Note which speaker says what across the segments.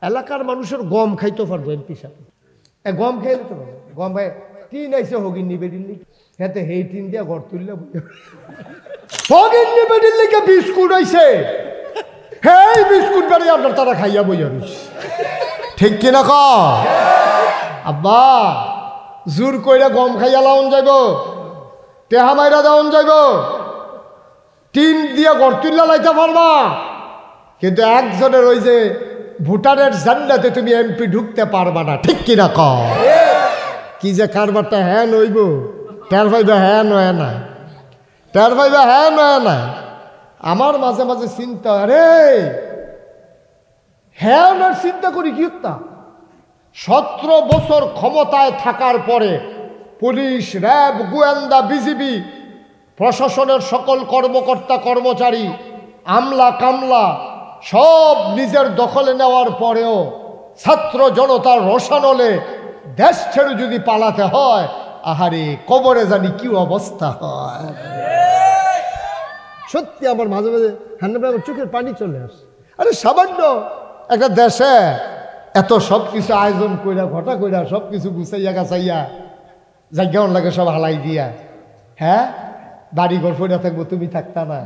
Speaker 1: এলাকার মানুষের গম খাইতে পারবো এমপি সাহেব, গম খাইলে তো পারবো। গম খাই টিন আইসে হগিন্নি বেডিল্লি, হ্যাঁ হেই টিন দিয়া ঘর তুললে হগিন্নি বেডিল্লিকে বিস্কুট আইসে, হেই বিস্কুট বেড়ে আপনার তারা খাইয়া বইয়া রয়েছে, ঠিক কিনা ক আব্বা? জোর কইরা গম খাইয়া লাউন যাইব, টেহা মাইরা দেওয়ান যাইব, টিন দিয়া ঘর তুললা লাইতে পারবা, কিন্তু একজনের ওই যে ভুটানের জান্নাতে তুমি এমপি ঢুকতে পারবা না, ঠিক কিনা ক? কি যে কারবারটা হ্যাঁ নইব, টের পাইবা হ্যাঁ নয় না, টের পাইবা হ্যাঁ নয় না। আমার মাঝে মাঝে চিন্তা, আরে হ্যাঁ নয় চিন্তা করি কি তা 17 বছর ক্ষমতায় থাকার পরে পুলিশ, র্যাব, গোয়েন্দা, বিজিবি, প্রশাসনের সকল কর্মকর্তা কর্মচারী, আমলা কামলা সব নিজের দখলে নেওয়ার পরেও ছাত্র জনতার রোষানলে দেশ ছেড়ে যদি পালাতে হয়, আহারে কবরে জানি কি অবস্থা হয়। সত্যি আমার মাঝে মাঝে আমার চোখের পানি চলে আসে। আরে সামান্য একটা দেশে এত সব কিছু আয়োজন কইরা ঘটা কইরা সব কিছু গুছাইয়া গাছাইয়া জায়গাও লাগে সব হালাই দিয়া, হ্যাঁ বাড়ি ঘর ফেরা থাকবো, তুমি থাকতা না,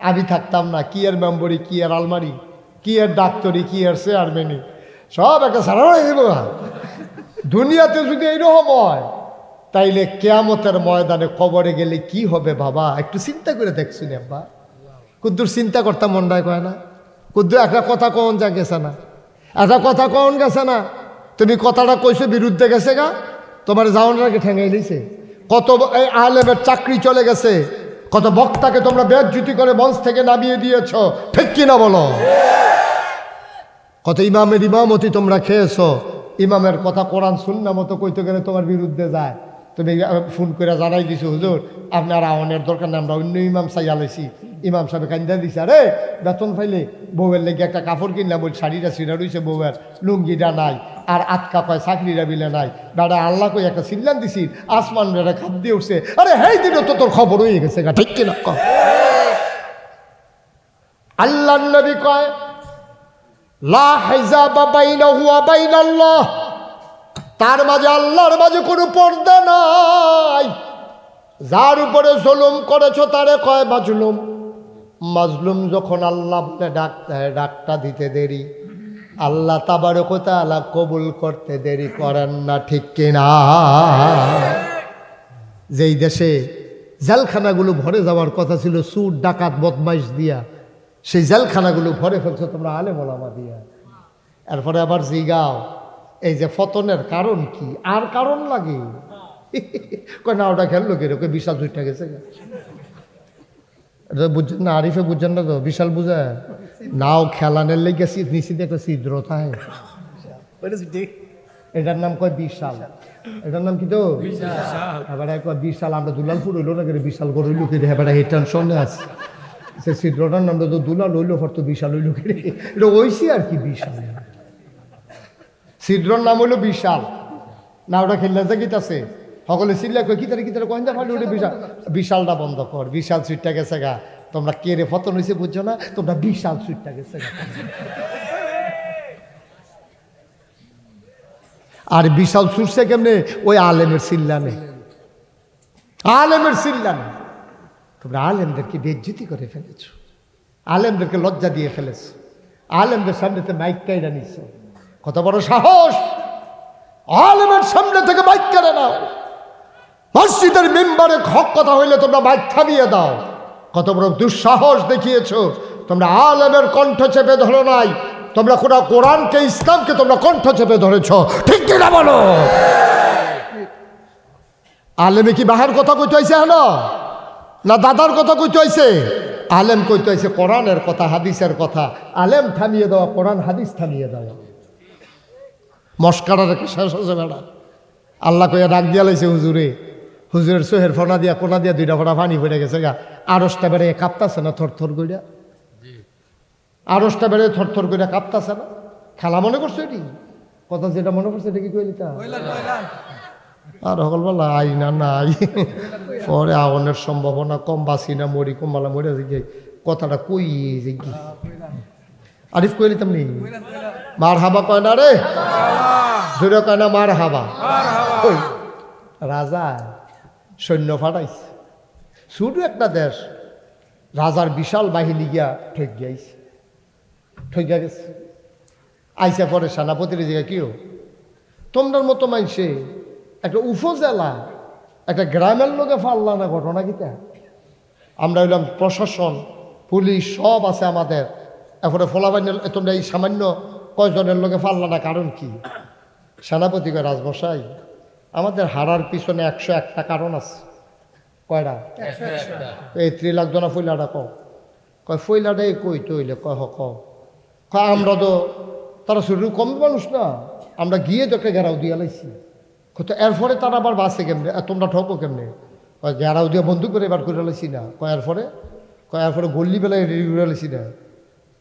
Speaker 1: আমি থাকতাম না, কি এর মেম্বরি, কি এর আলমারি, কি এর ডাক্তারি, কি এর চেয়ারম্যানি, সব একটা সারা হয়ে দেব। দুনিয়াতে যদি এইরকম হয় তাইলে কেয়ামতের ময়দানে কবরে গেলে কি হবে বাবা? একটু চিন্তা করে দেখছুন আব্বা। কুদ্দুর চিন্তা করতাম মন্ডায় কয় না, কুদ্দুর একটা কথা কখন যা গেছে না, একটা কথা কখন গেছে না, তুমি কথাটা কইছো বিরুদ্ধে গেছে গা, তোমার জাওয়ানরাকে ঠেঙাই নিছে, কত এই আলেমের চাকরি চলে গেছে, কত বক্তাকে তোমরা বেজ্জতি করে মঞ্চ থেকে নামিয়ে দিয়েছ, ঠিক কিনা বলো? কত ইমামের ইমামতি তোমরা খেয়েছো, ইমামের কথা কোরআন সুন্নাহ মতো কইতে গেলে তোমার বিরুদ্ধে যায়, তুমি ফোন করে জানাই দিছো হুজুর আপনার আওয়ানের দরকার নেই, আমরা অন্য ইমাম চাই আলাইছি, ইমাম সাহেব কান্দা দিছে, আরে বেতন পাইলে বউয়ের লেগে একটা কাপড় কিনলাম, ওই শাড়িটা ছিঁড়া রয়েছে বউয়ের, লুঙ্গিটা নাই, আর আটকা পায় চাকরিটা বিলে নাই, বেড়া আল্লাহ কই একটা সিল্লান দিছি, আসমান বেড়া খাপ দিয়ে উঠছে, আরে হেই দিনও তো তোর খবর হয়ে গেছে গা, ঠিক কিনা ক? আল্লাহর নবী কয় লা হিজাবা বাইনাহু ওয়া বাইনাল্লাহ, তার মাঝে আল্লাহর মাঝে কোনো পর্দা নাই। যার উপরে জুলুম করেছো তারে কয় মাজলুম, মাজলুম যখন আল্লাহ বলে ডাকতে হয়, ডাকটা দিতে দেরি, আল্লাহ তাবারক ওয়া তাআলা কবুল করতে দেরি করেন না, ঠিক কিনা? যেই দেশে জেলখানাগুলো ভরে যাওয়ার কথা ছিল চুর ডাকাত বদমাইশ দিয়া, সেই জেলখানাগুলো ভরে ফেলছো তোমরা আলেম ওলামা দিয়া। এরপরে আবার জিগাও এই যে পতনের কারণ কি, আর কারণ লাগে কয় না ওটা খেললো কিরকম বিশাল দুইটা গেছে, এটা বুঝছেন না? আরিফে বুঝছেন না তো? বিশাল বুঝে নাও খেলানের লেগে নিশ্চিত একটা ছিদ্র থাকে, এটার নাম কয় বিশাল, এটার নাম কি তো এবার কয় বিশাল। আমরা দুলালপুর হইলো না কেন বিশাল করে হইলো কি, এবার এই টেনশনে আছে, সে ছিদ্রটার নাম তো দুলাল হইলো ফর বিশাল হইলো কি, এটা ওইসি আর কি বিশাল, ছিদ্রর নাম হইলো বিশাল। না ওটা খেললে যে গীত আছে সকলে চিল্লা কয় কি তারে কয়েন ফালি ওটা বিশাল, বিশালটা বন্ধ কর, বিশাল সুইটটা গেছে গা, তোমরা কে রে ফতন হয়েছে বুঝছো না, তোমরা বিশাল সুইটটা গেছে গা। আর বিশাল ছুটছে কেমনে? ওই আলেমের চিল্লানে, আলেমের চিল্লানে। তোমরা আলেমদেরকে বেজ্জতি করে ফেলেছ, আলেমদেরকে লজ্জা দিয়ে ফেলেছ, আলেমদের সামনেতে মাইক কাইরা নিছ, কত বড় সাহস! আলেমের সামনে থেকে মাইক কেড়ে নাও, মসজিদের মেম্বারে হক কথা হইলে তোমরা মাইক থামিয়ে দাও, কত বড় দুঃসাহস দেখিয়েছ! তোমরা আলেমের কণ্ঠ চেপে ধরো নাই, তোমরা কোরআনকে ইসলামকে তোমরা কণ্ঠ চেপে ধরেছ, ঠিক কিনা বলো? আলেমে কি বাহার কথা কইতে হয়েছে হলো না দাদার কথা কইতে হয়েছে? আলেম কইতে হয়েছে কোরআনের কথা, হাদিসের কথা। আলেম থামিয়ে দেওয়া, কোরআন হাদিস থামিয়ে দেওয়া। মস্কারা রেখে শেষ হচ্ছে বেড়া। আল্লাহ কইয়া ডাক দিয়া লাইছে হুজুরে, হুজুরের সোহের ফোনা দিয়া কোনা দিয়া দুইটা ফোনা পানি পড়ে গেছে গা, আরসটা বেড়ে কাঁপতাছে না থর থর কইরা, আরসটা বেড়ে থর থর কইরা কাঁপতাছে না? খেলা মনে করছো এটি কথা, যেটা মনে করছে এটা কি কইলি তা? আর সকলবেলা আই না নাই পরে আওয়ানের সম্ভাবনা কম, বাসি না মরি, কমবালা মরে যে কথাটা কই যে কি আরিফ কই নিতাম নি মার হাবা কয় না রে জোরে কয় না মার হাবা ওই রাজা সৈন্য ফাটাইছে শুধু একটা দেশ রাজার বিশাল বাহিনী গিয়া ঠেকিয়া গেছে আইসা পরে সেনাপতির জায়গায় কিও তোমরার মতো মাইসে একটা উপজেলা একটা গ্রামের লোকে ফাল্লা না ঘটনা কিতা আমরা হইলাম প্রশাসন পুলিশ সব আছে আমাদের এরপরে ফলাবাইনের তোমরা এই সামান্য কয়জনের লোকে ফাল্লা না কারণ কি সেনাপতি কয় রাজমশাই আমাদের হারার পিছনে 101টা কারণ আছে কয়টা এই 3 লাখ জনা ফইলাটা কয় ফইলাটাই কই তৈলে কয় কয় আমরা তো তারা শুরু কম মানুষ না আমরা গিয়ে তো একটা ঘেরাও দিয়া লাইছি তো এরপরে তারা আবার বাসে কেমনে তোমরা ঠকো কেমনে কয় ঘেরাও দিয়ে বন্ধু করে এবার করে লাইছি না কয় এরপরে গল্লি বেলায় রেডি করে লাইছি না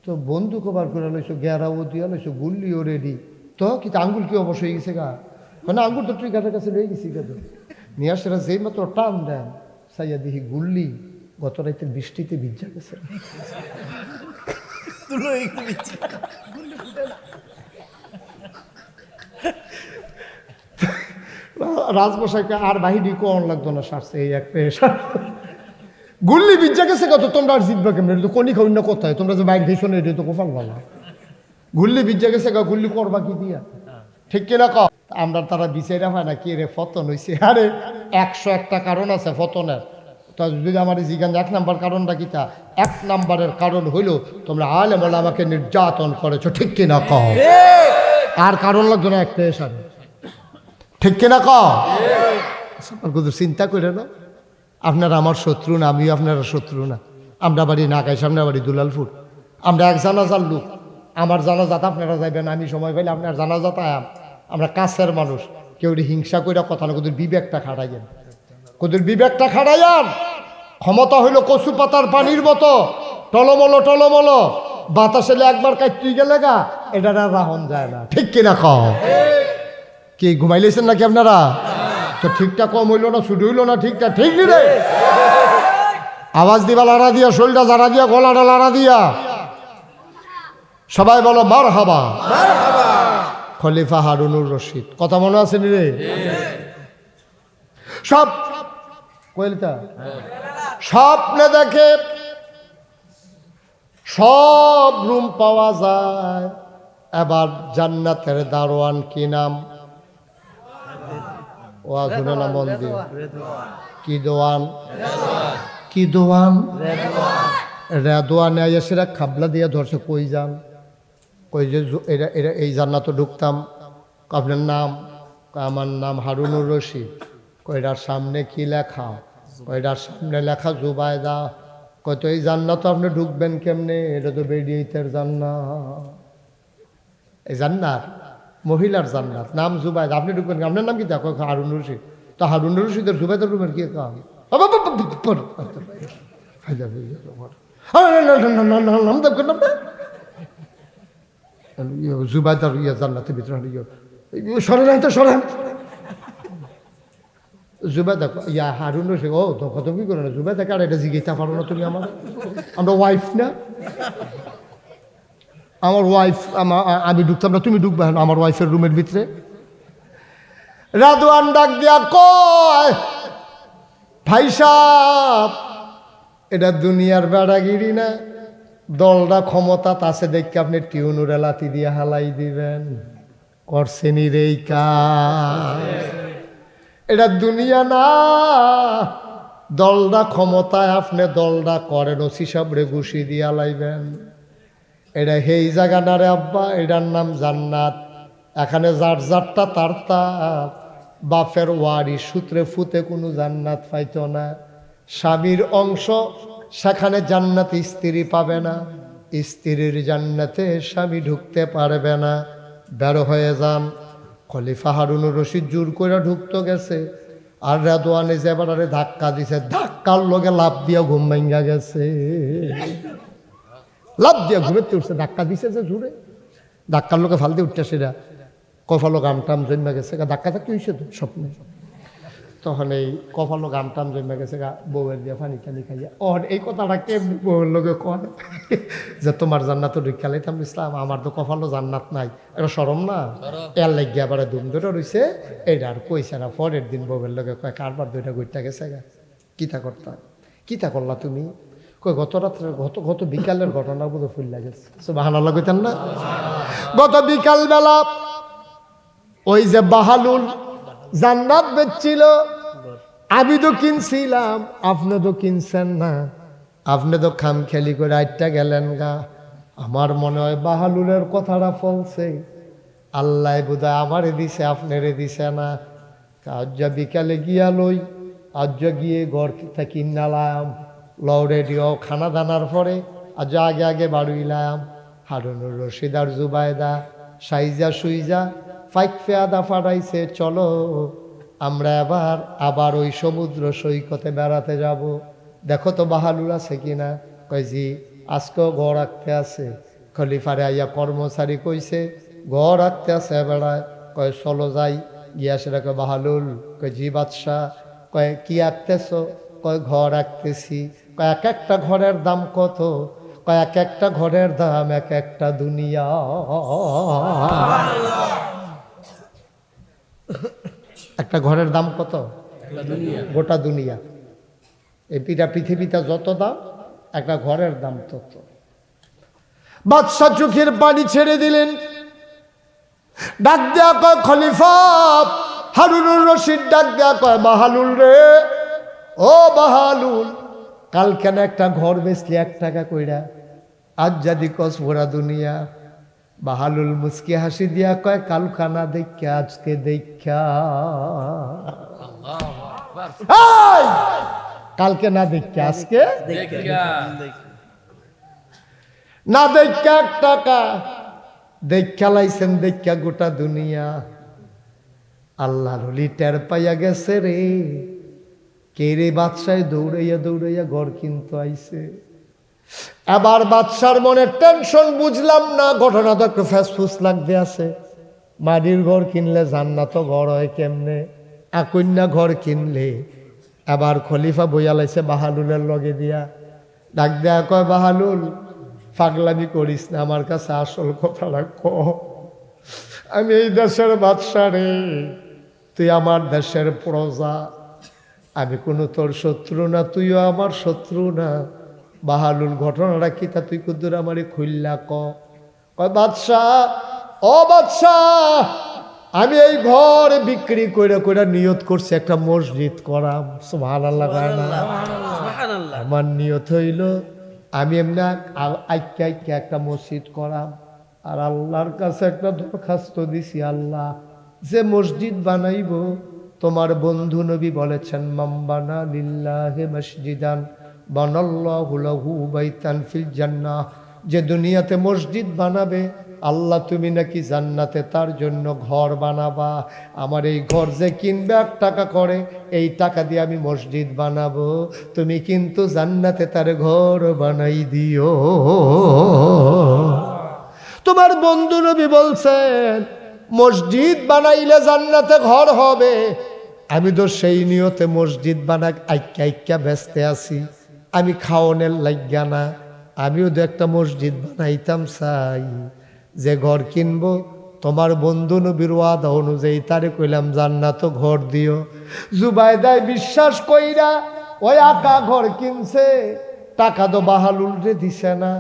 Speaker 1: তো বন্ধু কবার করে লাইছো ঘেরাও দিয়া লাইছো গুল্লিও রেডি তো কিন্তু আঙ্গুল কি অবশ্য হয়ে গেছে গা মানে আঙ্গুল তো ট্রিগারের কাছে রয়ে গেছি গা নিয়ে আসলে যেই মাত্র টান দেন সাইয়া দেখি গুল্লি গত রাতের বৃষ্টিতে ভিজা গেছে রাজমশাইকে আর বাহিনী কোন লাগতো না সারছে এই একটা গুল্লি ভিজা গেছে কত তোমরা আর জিতবা কেমন এটা তো কোনি খাওয়াই না কোথায় তোমরা যে বাইরে খেয়েছো না এটা তো কোফাল না গুল্লি ভিজা গেছে গুল্লি করবা কি দিয়া ঠিক কিনা ক আমরা তারা বিচাইরা হয় না কি রে ফতন হয়েছে আরে 101টা কারণ আছে ফতনের তা যদি আমার জিগান 1 নাম্বার কারণটা কিতা 1 নাম্বারের কারণ হইল তোমরা আলেম ওলামাকে নির্যাতন করেছো ঠিক কিনা ক আর কারণ লাগতো না একটা এসারে ঠিক কিনা ক চিন্তা করে না আপনারা আমার শত্রু না আমিও আপনারা শত্রু না আমরা বাড়ি নাকাই সামনে বাড়ি দুলালপুর আমরা এক জানাজার লোক আমার জানাজাত আপনারা যাইবেন আমি সময় পাইলে আপনার জানাজাত আয়াম আমরা কাছের মানুষ কেউ হিংসা করে কথা না কোদের বিবেকটা খাটাইয়েন বিবেকটা খাটাইয়ান ক্ষমতা হইল কচু পাতার পানির মতো টলমল বাতাসে একবার কাটতে গেলে গা এটা রাহন যায় না ঠিক কিনা কম কি ঘুমাইলেছেন নাকি আপনারা তো ঠিকঠাক কম হইল না ছুটি হইল না ঠিকঠাক ঠিক নি রে আওয়াজ দিবা লাড়া দিয়া শরীরটা জারা দিয়া গলাটা লাড়া দিয়া সবাই বলো মার হাবা খলিফা হারুনুর রশিদ কথা মনে আছে নি রে সব কইলতা স্বপ্নে দেখে সব রুম পাওয়া যায় এবার জান্নাতের দারোয়ান কি নাম ও শুনে না মন দিয়ে কি দোয়ান রেদোয়ানে আইসেরা খাবলা দিয়ে ধরছে কই যান কই যে এরা এই জান্নাতে ঢুকতাম আপনার নাম আমার নাম হারুনুর রশিদ কয়টার সামনে কি লেখা কয়টার সামনে লেখা জুবায়দা কত এই জান্নাত আপনি ঢুকবেন কেমনে এটা তো বেরিয়েতের জান্নাত এই জান্নাত মহিলার জান্নাত নাম জুবায়দা আপনি ঢুকবেন আপনার নাম কি দেখো হারুনুর রশিদ তো হারুনুর রশিদের জুবায়দার রুমের কি কাম নাম দেখবেন না জুবায়দার ইয়ে জান্নাতের ভিতরে সরেন তো সরেন জুবাইদা ইয়া হারুন রশিদ ও তো কত কি করে না জুবাইদা কার এটা জিজ্ঞাসা পারো না তুমি আমার আমরা ওয়াইফ না আমার ওয়াইফ আমি ঢুকতাম না তুমি ঢুকবে আমার ওয়াইফের রুমের ভিতরে রাদওয়ান ডাক দিয়া কয় ভাই সাহেব এটা দুনিয়ার বেড়াগিরি না দলটা ক্ষমতা আছে দেখে আপনি টিউনুরে লাথি দিয়ে হালাই দিবেন করছেনি রে কাজ এটা দুনিয়া না দলটা ক্ষমতায় আপনি দলটা করেন ওসি সাবরে ঘুষি দিয়া লাইবেন এটা হেই জায়গা না রে আব্বা এটার নাম জান্নাত এখানে যার যারটা তার তার বাপের ওয়ারি সূত্রে ফুতে কোনো জান্নাত পাইতো না স্বামীর অংশ সেখানে জান্নাতে স্ত্রী পাবে না স্ত্রীর জান্নাতে স্বামী ঢুকতে পারবে না বের হয়ে যান খলিফা হারুনুর রশিদ জোর করে ঢুকতে গেছে আর রেদওয়ানে যে এবারে ধাক্কা দিছে ধাক্কার লগে লাভ দিয়া ঘুম ভাঙ্গা গেছে লাভ দিয়া ঘুমেতে উঠছে ধাক্কা দিছে যে জোরে ধাক্কার লোকে ফালতে উঠছে সেটা কফালো গাম টাম জন্মা গেছে ধাক্কা থাকতে হয়েছে তো স্বপ্নে তখন এই কপালো গাম টাম জমে গেছে বউয়ের দিয়ে পানি টানি খাইয়া ওর এই কথাটা কেমনি বউয়ের লোকে কয় যে তোমার জান্নাত ঢুকা লাইতাম ইসলাম, আমার তো কপালো জান্নাত নাই, এটা সরম না? এর লাগিয়ে আবার ধুম ধরে রয়েছে এইটা আর কইছে না। পরের দিন বউয়ের লোকে কয় কারবার দুইটা গইটা গেছে গা, কিতা করতাম, কিতা করলা তুমি? কই গত রাত্রে গত বিকালের ঘটনা বোধ ফুল লাগেছে। সুবহানাল্লাহ কইতেন না? গত বিকাল বেলা ওই যে বাহালুল জান্নাত বেচছিল, আমি তো কিনছিলাম, আপনি তো কিনছেন না, আপনি তো খাম খেলি করে আইটা গেলেন গা। আমার মনে হয় বাহালুলের কথাটা ফলছে, আল্লাহ বোধহয় আমারে দিছে আপনারে দিছে না। আজ বিকালে গিয়া লই, আজ গিয়ে ঘর থাকি নালাম লও রেডিও খানা দানার পরে আজ আগে আগে বাড়ুইলাম। হারুনুর রশিদ আর জুবায়দা সাইজা সুইজা ফাইক ফেয়াদা ফাটাইছে, চলো আমরা আবার ওই সমুদ্র সৈকতে বেড়াতে যাব, দেখো তো বাহালুল আছে কিনা। কয় জি আজকেও ঘর রাখতে আছে। খলিফারে আইয়া কর্মচারী কইছে ঘর রাখতে আছে বেড়ায়। কয় চলো যাই, গিয়া সেটা কয় বাহালুল। কয় জি বাদশাহ। কয় কি আঁকতেছ? কয় ঘর আঁকতেছি। কয় এক একটা ঘরের দাম কত? কয় এক একটা ঘরের দাম এক একটা দুনিয়া। একটা ঘরের দাম কত? গোটা দুনিয়া। এই পৃথিবীতে যত দাম, একটা ঘরের দাম তত। বাদশা চোখের পানি ছেড়ে দিলেন, ডাক দেয়া কয় খলিফা। হারুনুর রশিদ ডাক দেয়া কয় বাহালুল রে, ও বাহালুল, কাল কেন একটা ঘর বেচলি 1 টাকা কইরা, আজ যদি কস ভরা দুনিয়া। বাহালুল মুস্কি হাসি দিয়া কয় কালখানা দেখা আজকে দেখা, কালকে না দেখা আজকে না দেখা 1 টাকা দেখা লাইছেন, দেখা গোটা দুনিয়া। আল্লাহ রলি টের পাইয়া গেছে রে, কে রে বাদশাহ দৌড়াইয়া দৌড়াইয়া ঘর কিনতে আইছে। এবার বাদশার মনে টেনশন, বুঝলাম না, ঘটনা তো একটু ফ্যাসফুস লাগতে আছে। মাটির ঘর কিনলে জান্নাত ঘর হয় কেমনে, আকন্যা ঘর কিনলে। এবার খলিফা বইয়া লাইছে বাহালুলের লগে দিয়া, ডাক দেয়া কয় বাহালুল পাগলামি করিস না, আমার কাছে আসল কথাটা ক। আমি এই দেশের বাদশা রে, তুই আমার দেশের প্রজা, আমি কোনো তোর শত্রু না, তুইও আমার শত্রু না। বাহালুল ঘটনাটা কি তা তুই কুদ্দুর আমারে খুললা ক। কয় বাদশাহ, ও বাদশাহ, আমি এই ঘর বিক্রি কইরা কইরা নিয়ত করছি একটা মসজিদ করাম। সুবহানাল্লাহ। আমার নিয়ত হইল আমি এমনি আইক্যা আইক্যা একটা মসজিদ করাম। আর আল্লাহর কাছে একটা দরখাস্ত দিছি, আল্লাহ যে মসজিদ বানাইব, তোমার বন্ধু নবী বলেছেন মাম্বানা লিল্লাহি মসজিদান বানাল্লাহু লাহু বাইতান ফিল জান্নাহ, যে দুনিয়াতে মসজিদ বানাবে আল্লাহ তুমি নাকি জান্নাতে তার জন্য ঘর বানাবা। আমার এই ঘর যে কিনবে 1 টাকা করে, এই টাকা দিয়ে আমি মসজিদ বানাবো, তুমি কিন্তু জান্নাতে তার ঘর বানাই দিও। তোমার বন্ধু নবী বলছেন মসজিদ বানাইলে জান্নাতে ঘর হবে। আমি তো সেই নিয়তে মসজিদ বানাক আইক্যা আইক্যা ব্যস্ত আছি, আমি খাওয়ানোর লাগিয়া না, আমিও তো একটা মসজিদ বানাইতাম চাই। যে ঘর কিনবো তোমার বন্ধু নবীর ওয়াদা অনুযায়ী তারে কইলাম জান্নাত ঘর দিও। জুবাইদায় বিশ্বাস কইরা ওই আকা ঘর কিনছে, টাকা তো বাহালুল রে দিছে না,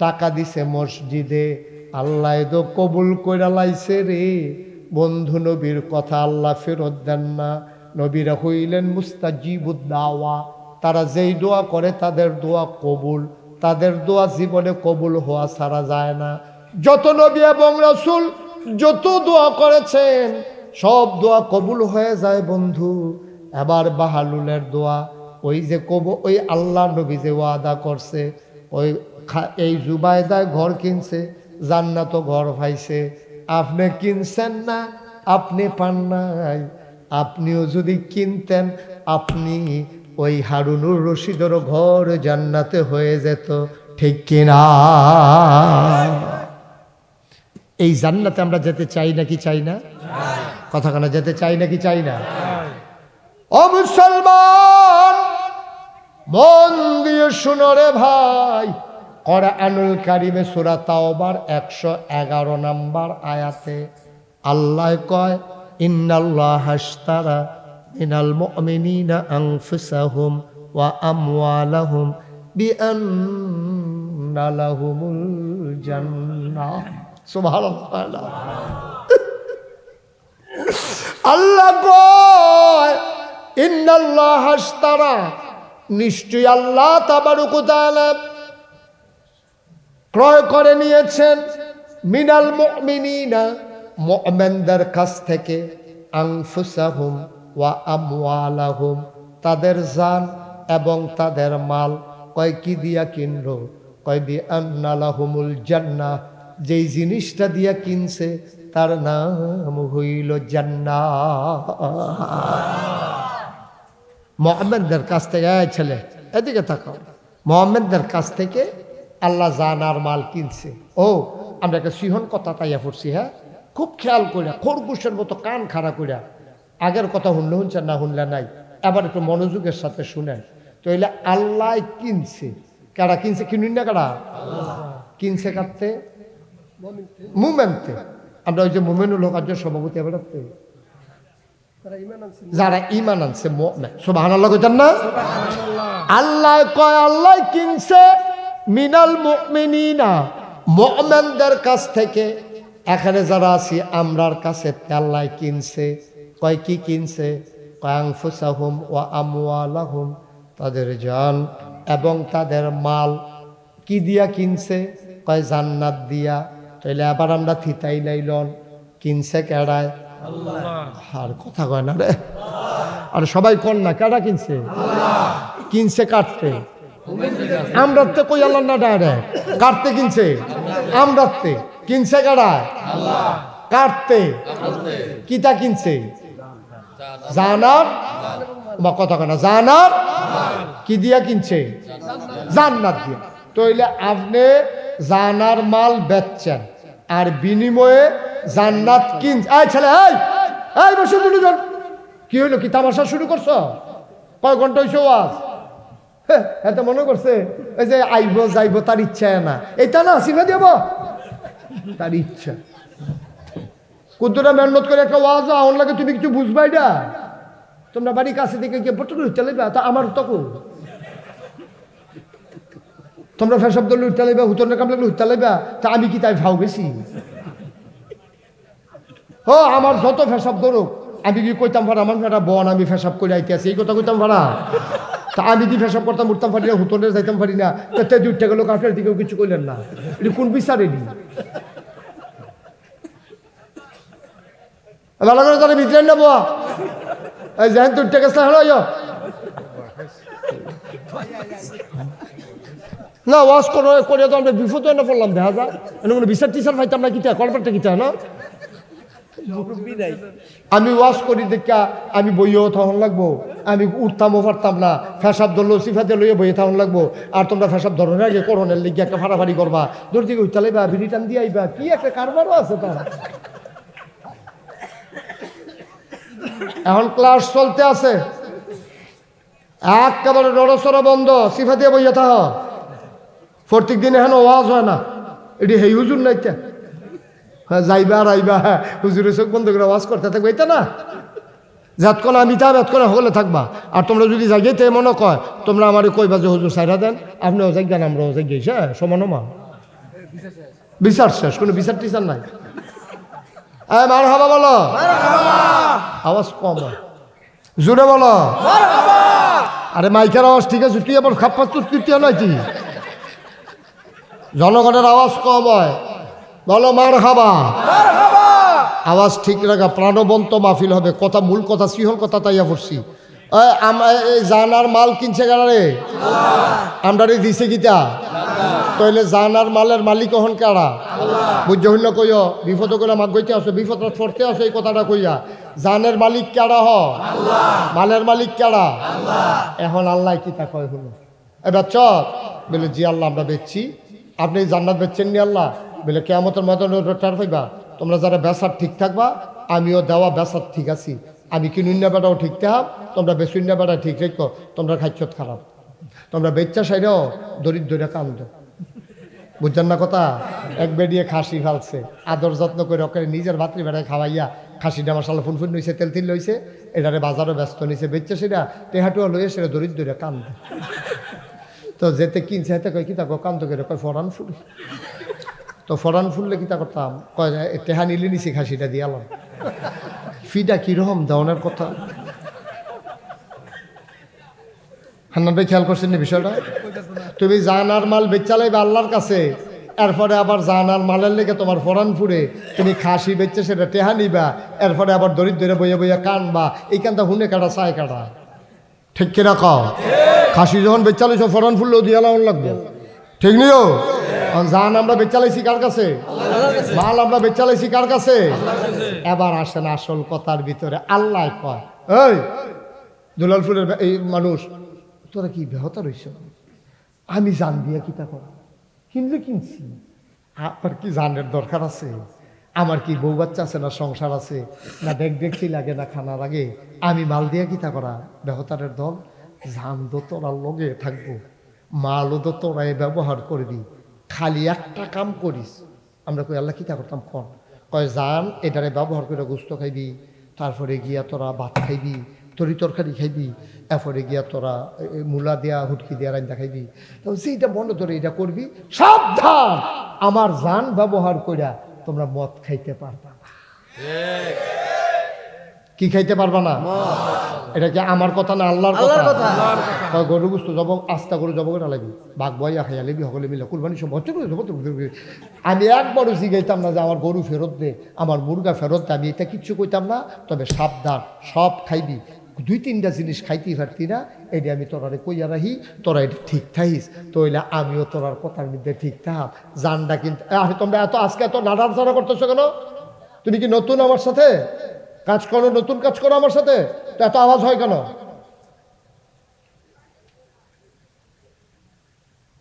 Speaker 1: টাকা দিছে মসজিদে। আল্লাহ তো কবুল কইরা লাইছে রে। বন্ধু নবীর কথা আল্লাহ ফেরত দেন না। নবীরা হইলেন মুস্তাজিবুদ দাওয়া, তারা যেই দোয়া করে তাদের দোয়া কবুল, তাদের দোয়া জীবনে কবুল হওয়া ছাড়া যায় না। যত নবী এবং রাসূল যত দোয়া করেছেন সব দোয়া কবুল হয়ে যায় বন্ধু। এবার বাহালুলের দোয়া, ওই যে ওই আল্লাহ নবী যে ওয়াদা করছে, ওই এই জুবাইদায় ঘর কিনছে, জান্নাত ঘর পাইছে। আপনি কিনছেন না, আপনি পান নাই। আপনিও যদি কিনতেন, আপনি ওই হারুনুর রশিদের ঘর জান্নাতে হয়ে যেত, ঠিক কিনা? এই জান্নাতে আমরা যেতে চাই নাকি চাই না? কথা কেন যেতে চাই নাকি চাই না? ও মুসলমান, মন দিয়ে শুনো রে ভাই, কোরআনুল কারিমে সূরা তাওবার 111 নম্বর আয়াতে আল্লাহ কয়, ইন্নাল্লাহা আশতারা মিনাল মুমিনিনা আনফুসাহুম ওয়া আমওয়ালাহুম বিআন্না লাহুমুল জান্নাহ। সুবহানাল্লাহ। আল্লাহ কয়, ইন্নাল্লাহা আশতারা, নিশ্চয় আল্লাহ তাবারক ওয়া তাআলা ক্রয় করে নিয়েছেন মিনাল মুমিনিনা, মুমিনদের কাছ থেকে, আনফুসাহুম ওয়া আমওয়ালাহুম, তাদের জান এবং তাদের মাল। কয় কি দিয়া কিনলো? কয় বিআন্না লাহুমুল জান্নাহ, যেই জিনিসটা দিয়া কিনছে তার নাম হইল জান্নাত। মুমিনদের কাছ থেকে, এই ছেলে এদিকে তাকাও, মুমিনদের কাছ থেকে আল্লাহ জান আর মাল কিনছে। ও আমরা একটা সিহন কথা তাইয়া পড়ছি, হ্যাঁ খুব খেয়াল করিয়া, খরগোশের মতো কান খাড়া করিয়া, আগের কথা শুনলে শুনছেন না শুনলে নাই, এবার একটু মনোযোগের সাথে শুনেন। তো এলে আল্লাহ কিনছে, কারা কিনছে? কিনুন না কারা কিনছে? কাটতে মুমেন্টে। আমরা ওই যে মুমিনুল হক আজকের সভাপতি এবার যারা ঈমান আনছে মুমিন, সুবহানাল্লাহ কইতেন না? আল্লাহ কয় আল্লাহ কিনছে মিনাল মুমিনিনা, মুমিনদের কাছ থেকে। এখানে যারা আছি আমরার কাছে আল্লাহ কিনছে। কয় কি কিনছে? কয় আনফুসাহুম ওয়া আমওয়ালাহুম, তাদের জান এবং তাদের মাল। কি দিয়া কিনছে? কয় জান্নাত দিয়া। তাইলে আবার আমরা থিতাই লাইলন, কিনছে কেডায়? আল্লাহ। আর কথা কয় না রে, আর সবাই কোন না, কেডা কিনছে? আল্লাহ। কিনছে কাটতে আমরাতে, কই আল্লাহ না ডাইরেক্ট কাটতে কিনছে আমরাতে। কিনছে কেডায়? আল্লাহ। কাটতে কিতা কিনছে? জানার, বা কথা কয় না, জানার কি দিয়া কিনছে? জান্নাত দিয়া। তাইলে আপনি জানার মাল বেচছেন আর বিনিময়ে জান্নাত কিনছে। এই ছেলে, এই এই বসে দুজন, কি হইলো? কি তামাশা শুরু করছো? কয় ঘন্টা হইছে ওয়াজ? এত মনে করছে এই যে আইব যাইব তার ইচ্ছা না, এটা না সিনা দেব তার ইচ্ছা। কতটা মেহনত করে একটা ওয়াজ আউন লাগে, তুমি কিছু বুঝবাই না? তোমরা বাড়ির কাছে দিকে গিয়ে পটল উঠতে লাগবে, তা আমার তখন তোমরা ফেসব দল উঠতে লাগবে, হুতর কাম লাগলে উঠতে লাগবে, তা আমি কি তাই ভাও বেশি? ও আমার যত ফেসব ধরুক, আমি কি কইতাম ভাড়া আমার একটা বন আমি ফেসব করে আইতে আছি, এই কথা কইতাম ভাড়া? তা আমি কি ফেসব করতাম, উঠতাম পারি না, হুতরে যাইতাম পারি না, তাতে উঠতে গেল কাফের দিকেও কিছু কইলেন না। এটা কোন বিচার? এটি ভালো করে তারা ভিতরে নেবো, এই যেন তো উঠতে গেছে হলো না, ওয়াশ করে তো আমরা বিপদ না পড়লাম, দেখা যায় কোনো বিচার টিচার পাইতাম না, কিতা কলপারটা কিতা না। আমি ওয়াশ করি দেখা আমি বইও তখন লাগবো, আমি উঠতামও পারতাম না, ফেসাব ধরলো সিফাতে লইয়ে বইয়ে তখন লাগবো। আর তোমরা ফেসাব ধরনের আগে করোনের লিগে একটা ফাড়াফাড়ি করবা, দূর দিকে উঠতে লাইবা, বিড়ি দিয়ে আইবা, কি একটা কারবারও আছে তার। এখন ক্লাস চলতে আছে, একেবারে নড়সড় বন্ধ, সিফা দিয়ে বইয়া থাহ। প্রত্যেক দিন এখন ওয়াজ হয় না, এটি হেই হুজুর নাইতে যাইবা আর আইবা, হুজুরের চোখ বন্ধ করে ওয়াজ করতে থাকবে, এটা না যাতক্ষণ আমি তা এতক্ষণ হলে থাকবা। আর তোমরা যদি জায়গাতে মনে কয় তোমরা আমার কইবা যে হুজুর সাইরা দেন, আপনিও জায়গান আমরাও জায়গাই, হ্যাঁ সমানমা বিচার শেষ, কোনো বিচার টিচার নাই। মারহাবা বলো, আওয়াজ কম জোরে বলো। আরে মাইকের আওয়াজ ঠিক আছে, তুই আবার খাপ্পা তৃতীয় নয়, তুই জনগণের আওয়াজ কম হয়, বলো মারহাবা। আওয়াজ ঠিক রাখা, প্রাণবন্ত মাহফিল হবে। কথা মূল কথা সিহল কথা তাইয়া পড়ছি। জানার মাল কিনছে কারে? আমরা দিছে গীতা, তাইলে জানার মালের মালিক হন কারা? বুঝতে হইল কইও, বিপদ করে মাগ গইতে আসো, বিপদ পড়তে আসো, এই কথাটা কইয়া। জানের মালিক কারা? হ মালের মালিক কারা? এখন আল্লাহ কি তা কয় হলো? এবার চল বলে জি আল্লাহ আমরা বেচছি। আপনি জান্নাত বেচছেন নি আল্লাহ? বলে কেয়ামতের ময়দানে টার পাইবা, তোমরা যারা বেচার ঠিক থাকবা, আমিও দেওয়া বেচার ঠিক আছি, আমি কিনুন্না বেটাও ঠিক থাক, তোমরা বেসুন্না বেটা ঠিক রেখো, তোমরা খাইছত খারাপ, তোমরা বেচ্চা সাইডও দরিদ্র কান্দ। বুঝছেন না কথা? এক বেডিয়ে খাসি ফালছে, আদর যত্ন করে ওকে নিজের ভাতৃ বেড়ায় খাওয়াইয়া খাসিটা মশালা ফুনফুন লইছে, তেল তিল লইছে, এটারে বাজারও ব্যস্ত নিছে, বেচ্চা সেটা টেহাটুয়া লইয়ে সেটা দরিদ্র কান্দ। তো যেতে কিনছে হাতে কয় কি তা কান্দ করে কয় ফরান ফুল। তো ফরান ফুললে কি তা করতাম, কয় টেহা নিলে নিছি খাসিটা দিয়ে আলাম। ফিটা কিরকম দেওয়ানোর কথা। হান্নান ভাই খেয়াল করছেন না বিষয়টা? তুমি জানার মাল বেচালাইবে আল্লাহর কাছে, এরপরে আবার জানার মালের লেগে তোমার ফরান ফুরে তুমি খাসি বেচছে সেটা টেহা নিবা, এরপরে আবার দরিদ্রে বইয়া বইয়া কানবা, এই কানটা হুনে কাটা চায় কাটা। ঠিক কিনা কও? খাসি যখন বেচালাইছ ফরান ফুললেও দিয়ে লাউন লাগবে, ঠিক নিও? জান আমরা বেচালাইছি কার কাছে? মাল আমরা বেচালাইছি কার কাছে? এবার আসেন আসল কথার ভিতরে। আল্লাহ কয়, এই দুলালপুরের এই মানুষ, তোরা কি বেহতা রইছ? আমি জান দিয়া কিতা কর কিনলে কিনছি, আপনার কি জানের দরকার আছে? আমার কি বউ বাচ্চা আছে না সংসার আছে না দেখছি লাগে না খানা লাগে? আমি মাল দিয়া কিতা করা? বেহতারের দল। জান তো তোরার লগে থাকবো, মালও তো তোরাই ব্যবহার করবি, খালি একটা কাম করিস। আমরা কই আল্লাহ কিতা করতাম কন? কয় জান এটারে ব্যবহার করে গোস্ত খাইবি, তারপরে গিয়া তোরা ভাত খাইবি, তরি তরকারি খাইবি, এরপরে গিয়া তোরা মূলা দিয়া হুটকি দিয়া রান্না খাইবি। তো যেটা মনে ধরে এটা করবি। সাবধান, আমার জান ব্যবহার কইরা তোমরা মদ খাইতে পারবা না। কি খাইতে পারবা না? এটা কি আমার কথা না আল্লাহর কথা? গরু গুস্ত জব আস্তা গরু জব করে লাগবে, বাঘ বইয়া খাইয়া লেবি সকলে মিলে কুরবানি সব আমি একবারও জিগাইতাম না যে আমার গরু ফেরত দে, আমার মুরগা ফেরত দে, আমি এটা কিচ্ছু কইতাম না। তবে সাবধান, সব খাইবি, 2-3টা জিনিস খাইতেই পারতি না, এটা আমি তোরারে কইয়া রাহি, তোরা এটা ঠিক থাকিস, তইলে আমিও তোরার কথার মধ্যে ঠিক থাক। জানটা কিন্তু তোমরা এত আজকে এত নাড়াচাড়া করতেছো কেন? তুমি কি নতুন আমার সাথে কাজ করো? নতুন কাজ করো আমার সাথে, তো এত আওয়াজ হয় কেন?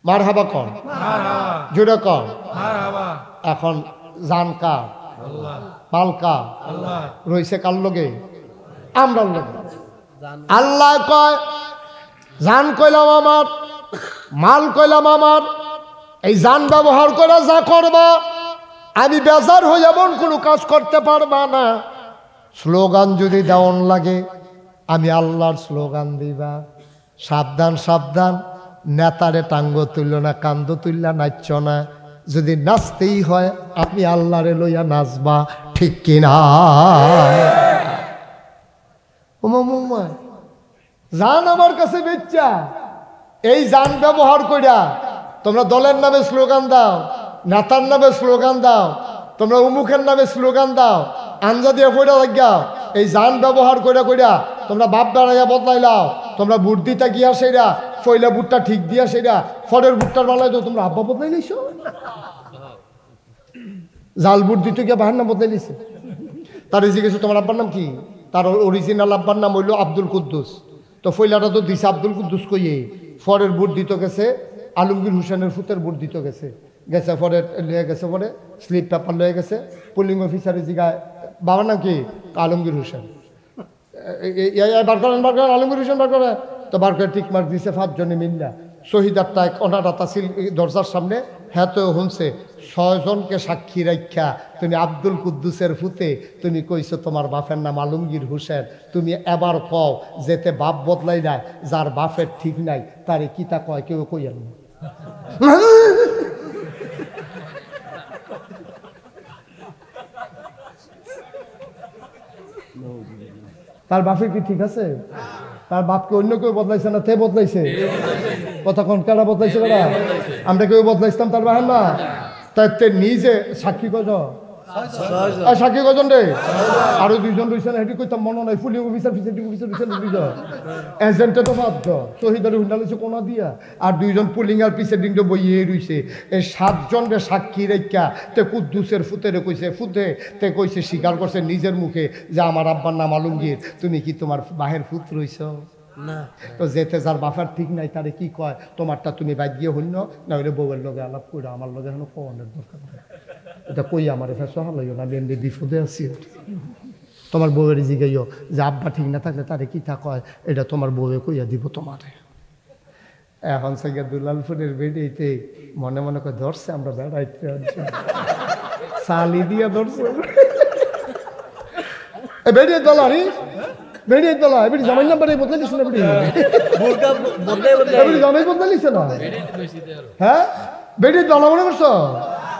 Speaker 1: মার হাবা কন, জুড়ে কন। এখন জান কার? মাল কার? রইছে কার লগে? আমরা লগে। আল্লাহ কয় জান কইলাম আমার, মাল কইলাম আমার, এই জান ব্যবহার করে যা করবা আমি বেজার হয়ে এমন কোনো কাজ করতে পারবা না। স্লোগান যদি দেওয়ান লাগে আমি আল্লাহর স্লোগান দিবা। সাবধান সাবধান, নেতারে টাঙ্গ তুলল না, কান্দ তুললা নাচছ না। যদি নাচতেই হয় আপনি আল্লাহরে লইয়া নাচবা, ঠিক কিনা? জান আমার কাছে বেচ্চা, এই জান ব্যবহার কইরা তোমরা দলের নামে স্লোগান দাও, নেতার নামে স্লোগান দাও, তোমরা উমুখের নামে স্লোগান দাও, আঞ্জা দিয়ে পয়টা লাগিয়াও। এই জান ব্যবহার কইরা কইরা তোমরা বাপ বেড়াইয়া বদলাইলাও, তোমরা বুট দিতা গিয়া সেইরা ফইলা বুটটা ঠিক দিয়া সেইরা ফরের বুটটার বেলায় তো তোমরা আব্বা বদলাই লইছ। জাল বুট দিতে গিয়া বাহার নাম বদলাই লিছে। তার জিজ্ঞেস তোমার আব্বার নাম কি? তার অরিজিনাল আব্বার নাম হইল আব্দুল কুদ্দুস। তো ফইলাটা তো দিছে আব্দুল কুদ্দুস কইয়ে, ফরের বুট দিতে গেছে আলমগীর হোসেনের ফুতের বুট দিতে গেছে, গেছে পরে লয়ে গেছে, পরে স্লিপ পেপার লয়ে গেছে, পুলিং অফিসারের জিগায় বাবার নাম কি? আলমগীর হোসেন। বার করেন আলমগীর হোসেন বার করে, তো বার করে টিক মার্ক দিছে 5 জনে মিল্লা। শহীদারটা অনারাতা ছিল দরজার সামনে, হ্যাঁ তো শুনছে 6 জনকে সাক্ষী রাখা তুমি আব্দুল কুদ্দুসের ফুতে তুমি কইছো তোমার বাপের নাম আলমগীর হোসেন। তুমি এবার কও যেতে বাপ বদলাই নাই, যার বাপের ঠিক নাই তারে কিতা কয় কেউ কইয়েন না। তার বাপের কি ঠিক আছে? তার বাপকে অন্য কেউ বদলাইছে না, তে বদলাইছে। কতক্ষণ কেডা বদলাইছে? কেডা? আমরা কেউ বদলাইছিলাম তার বাহার না? তাই নিজে সাক্ষী কজ, সাক্ষী কজন রে? আরো 2 জন রয়েছে না, হেঁটে কইতাম মনে নাই। পুলিশ অফিসার প্রিসাইডিং অফিসার রয়েছে 2 জন, এজেন্টে তো 5 জন, শহীদারে হুন্ডা লইছে কোনা দিয়া, আর 2 জন পুলিং আর প্রিসাইডিং তো বইয়ে রইছে। এই 7 জন রে সাক্ষী রেখা তে কুদ্দুসের ফুতেরে কইছে, ফুতে তে কইছে, স্বীকার করছে নিজের মুখে যে আমার আব্বার নাম আলমগীর। তুমি কি তোমার বাহের ফুত রইছ না? তো যেতে যার বাফার ঠিক নাই তারে কি কয়, তোমারটা তুমি বাদ গিয়ে হইন না হইলে বউয়ের লগে আলাপ করে আমার লগে এখন কনের দরকার। এটা কই আমার ফেসা হলাইও না, আমি এমনি বিপদে আছি। তো তোমার বউয়ের জিগাইও যে আব্বা ঠিক না থাকলে তারে কি থাক হয়, এটা তোমার বউয়ে কইয়া দিব তোমারে। এখন থেকে দুলালপুরের বেড়িতে মনে মনে করে ধরছে আমরা বেড়াইতে চালি দিয়া ধরছে বেরিয়ে দল আরে বেরিয়ে দল এবারে জামাই নাম্বার বদলে দিচ্ছে না বেরিয়ে জামাই বদলে দিচ্ছে না। হ্যাঁ বেরিয়ে দল মনে করছো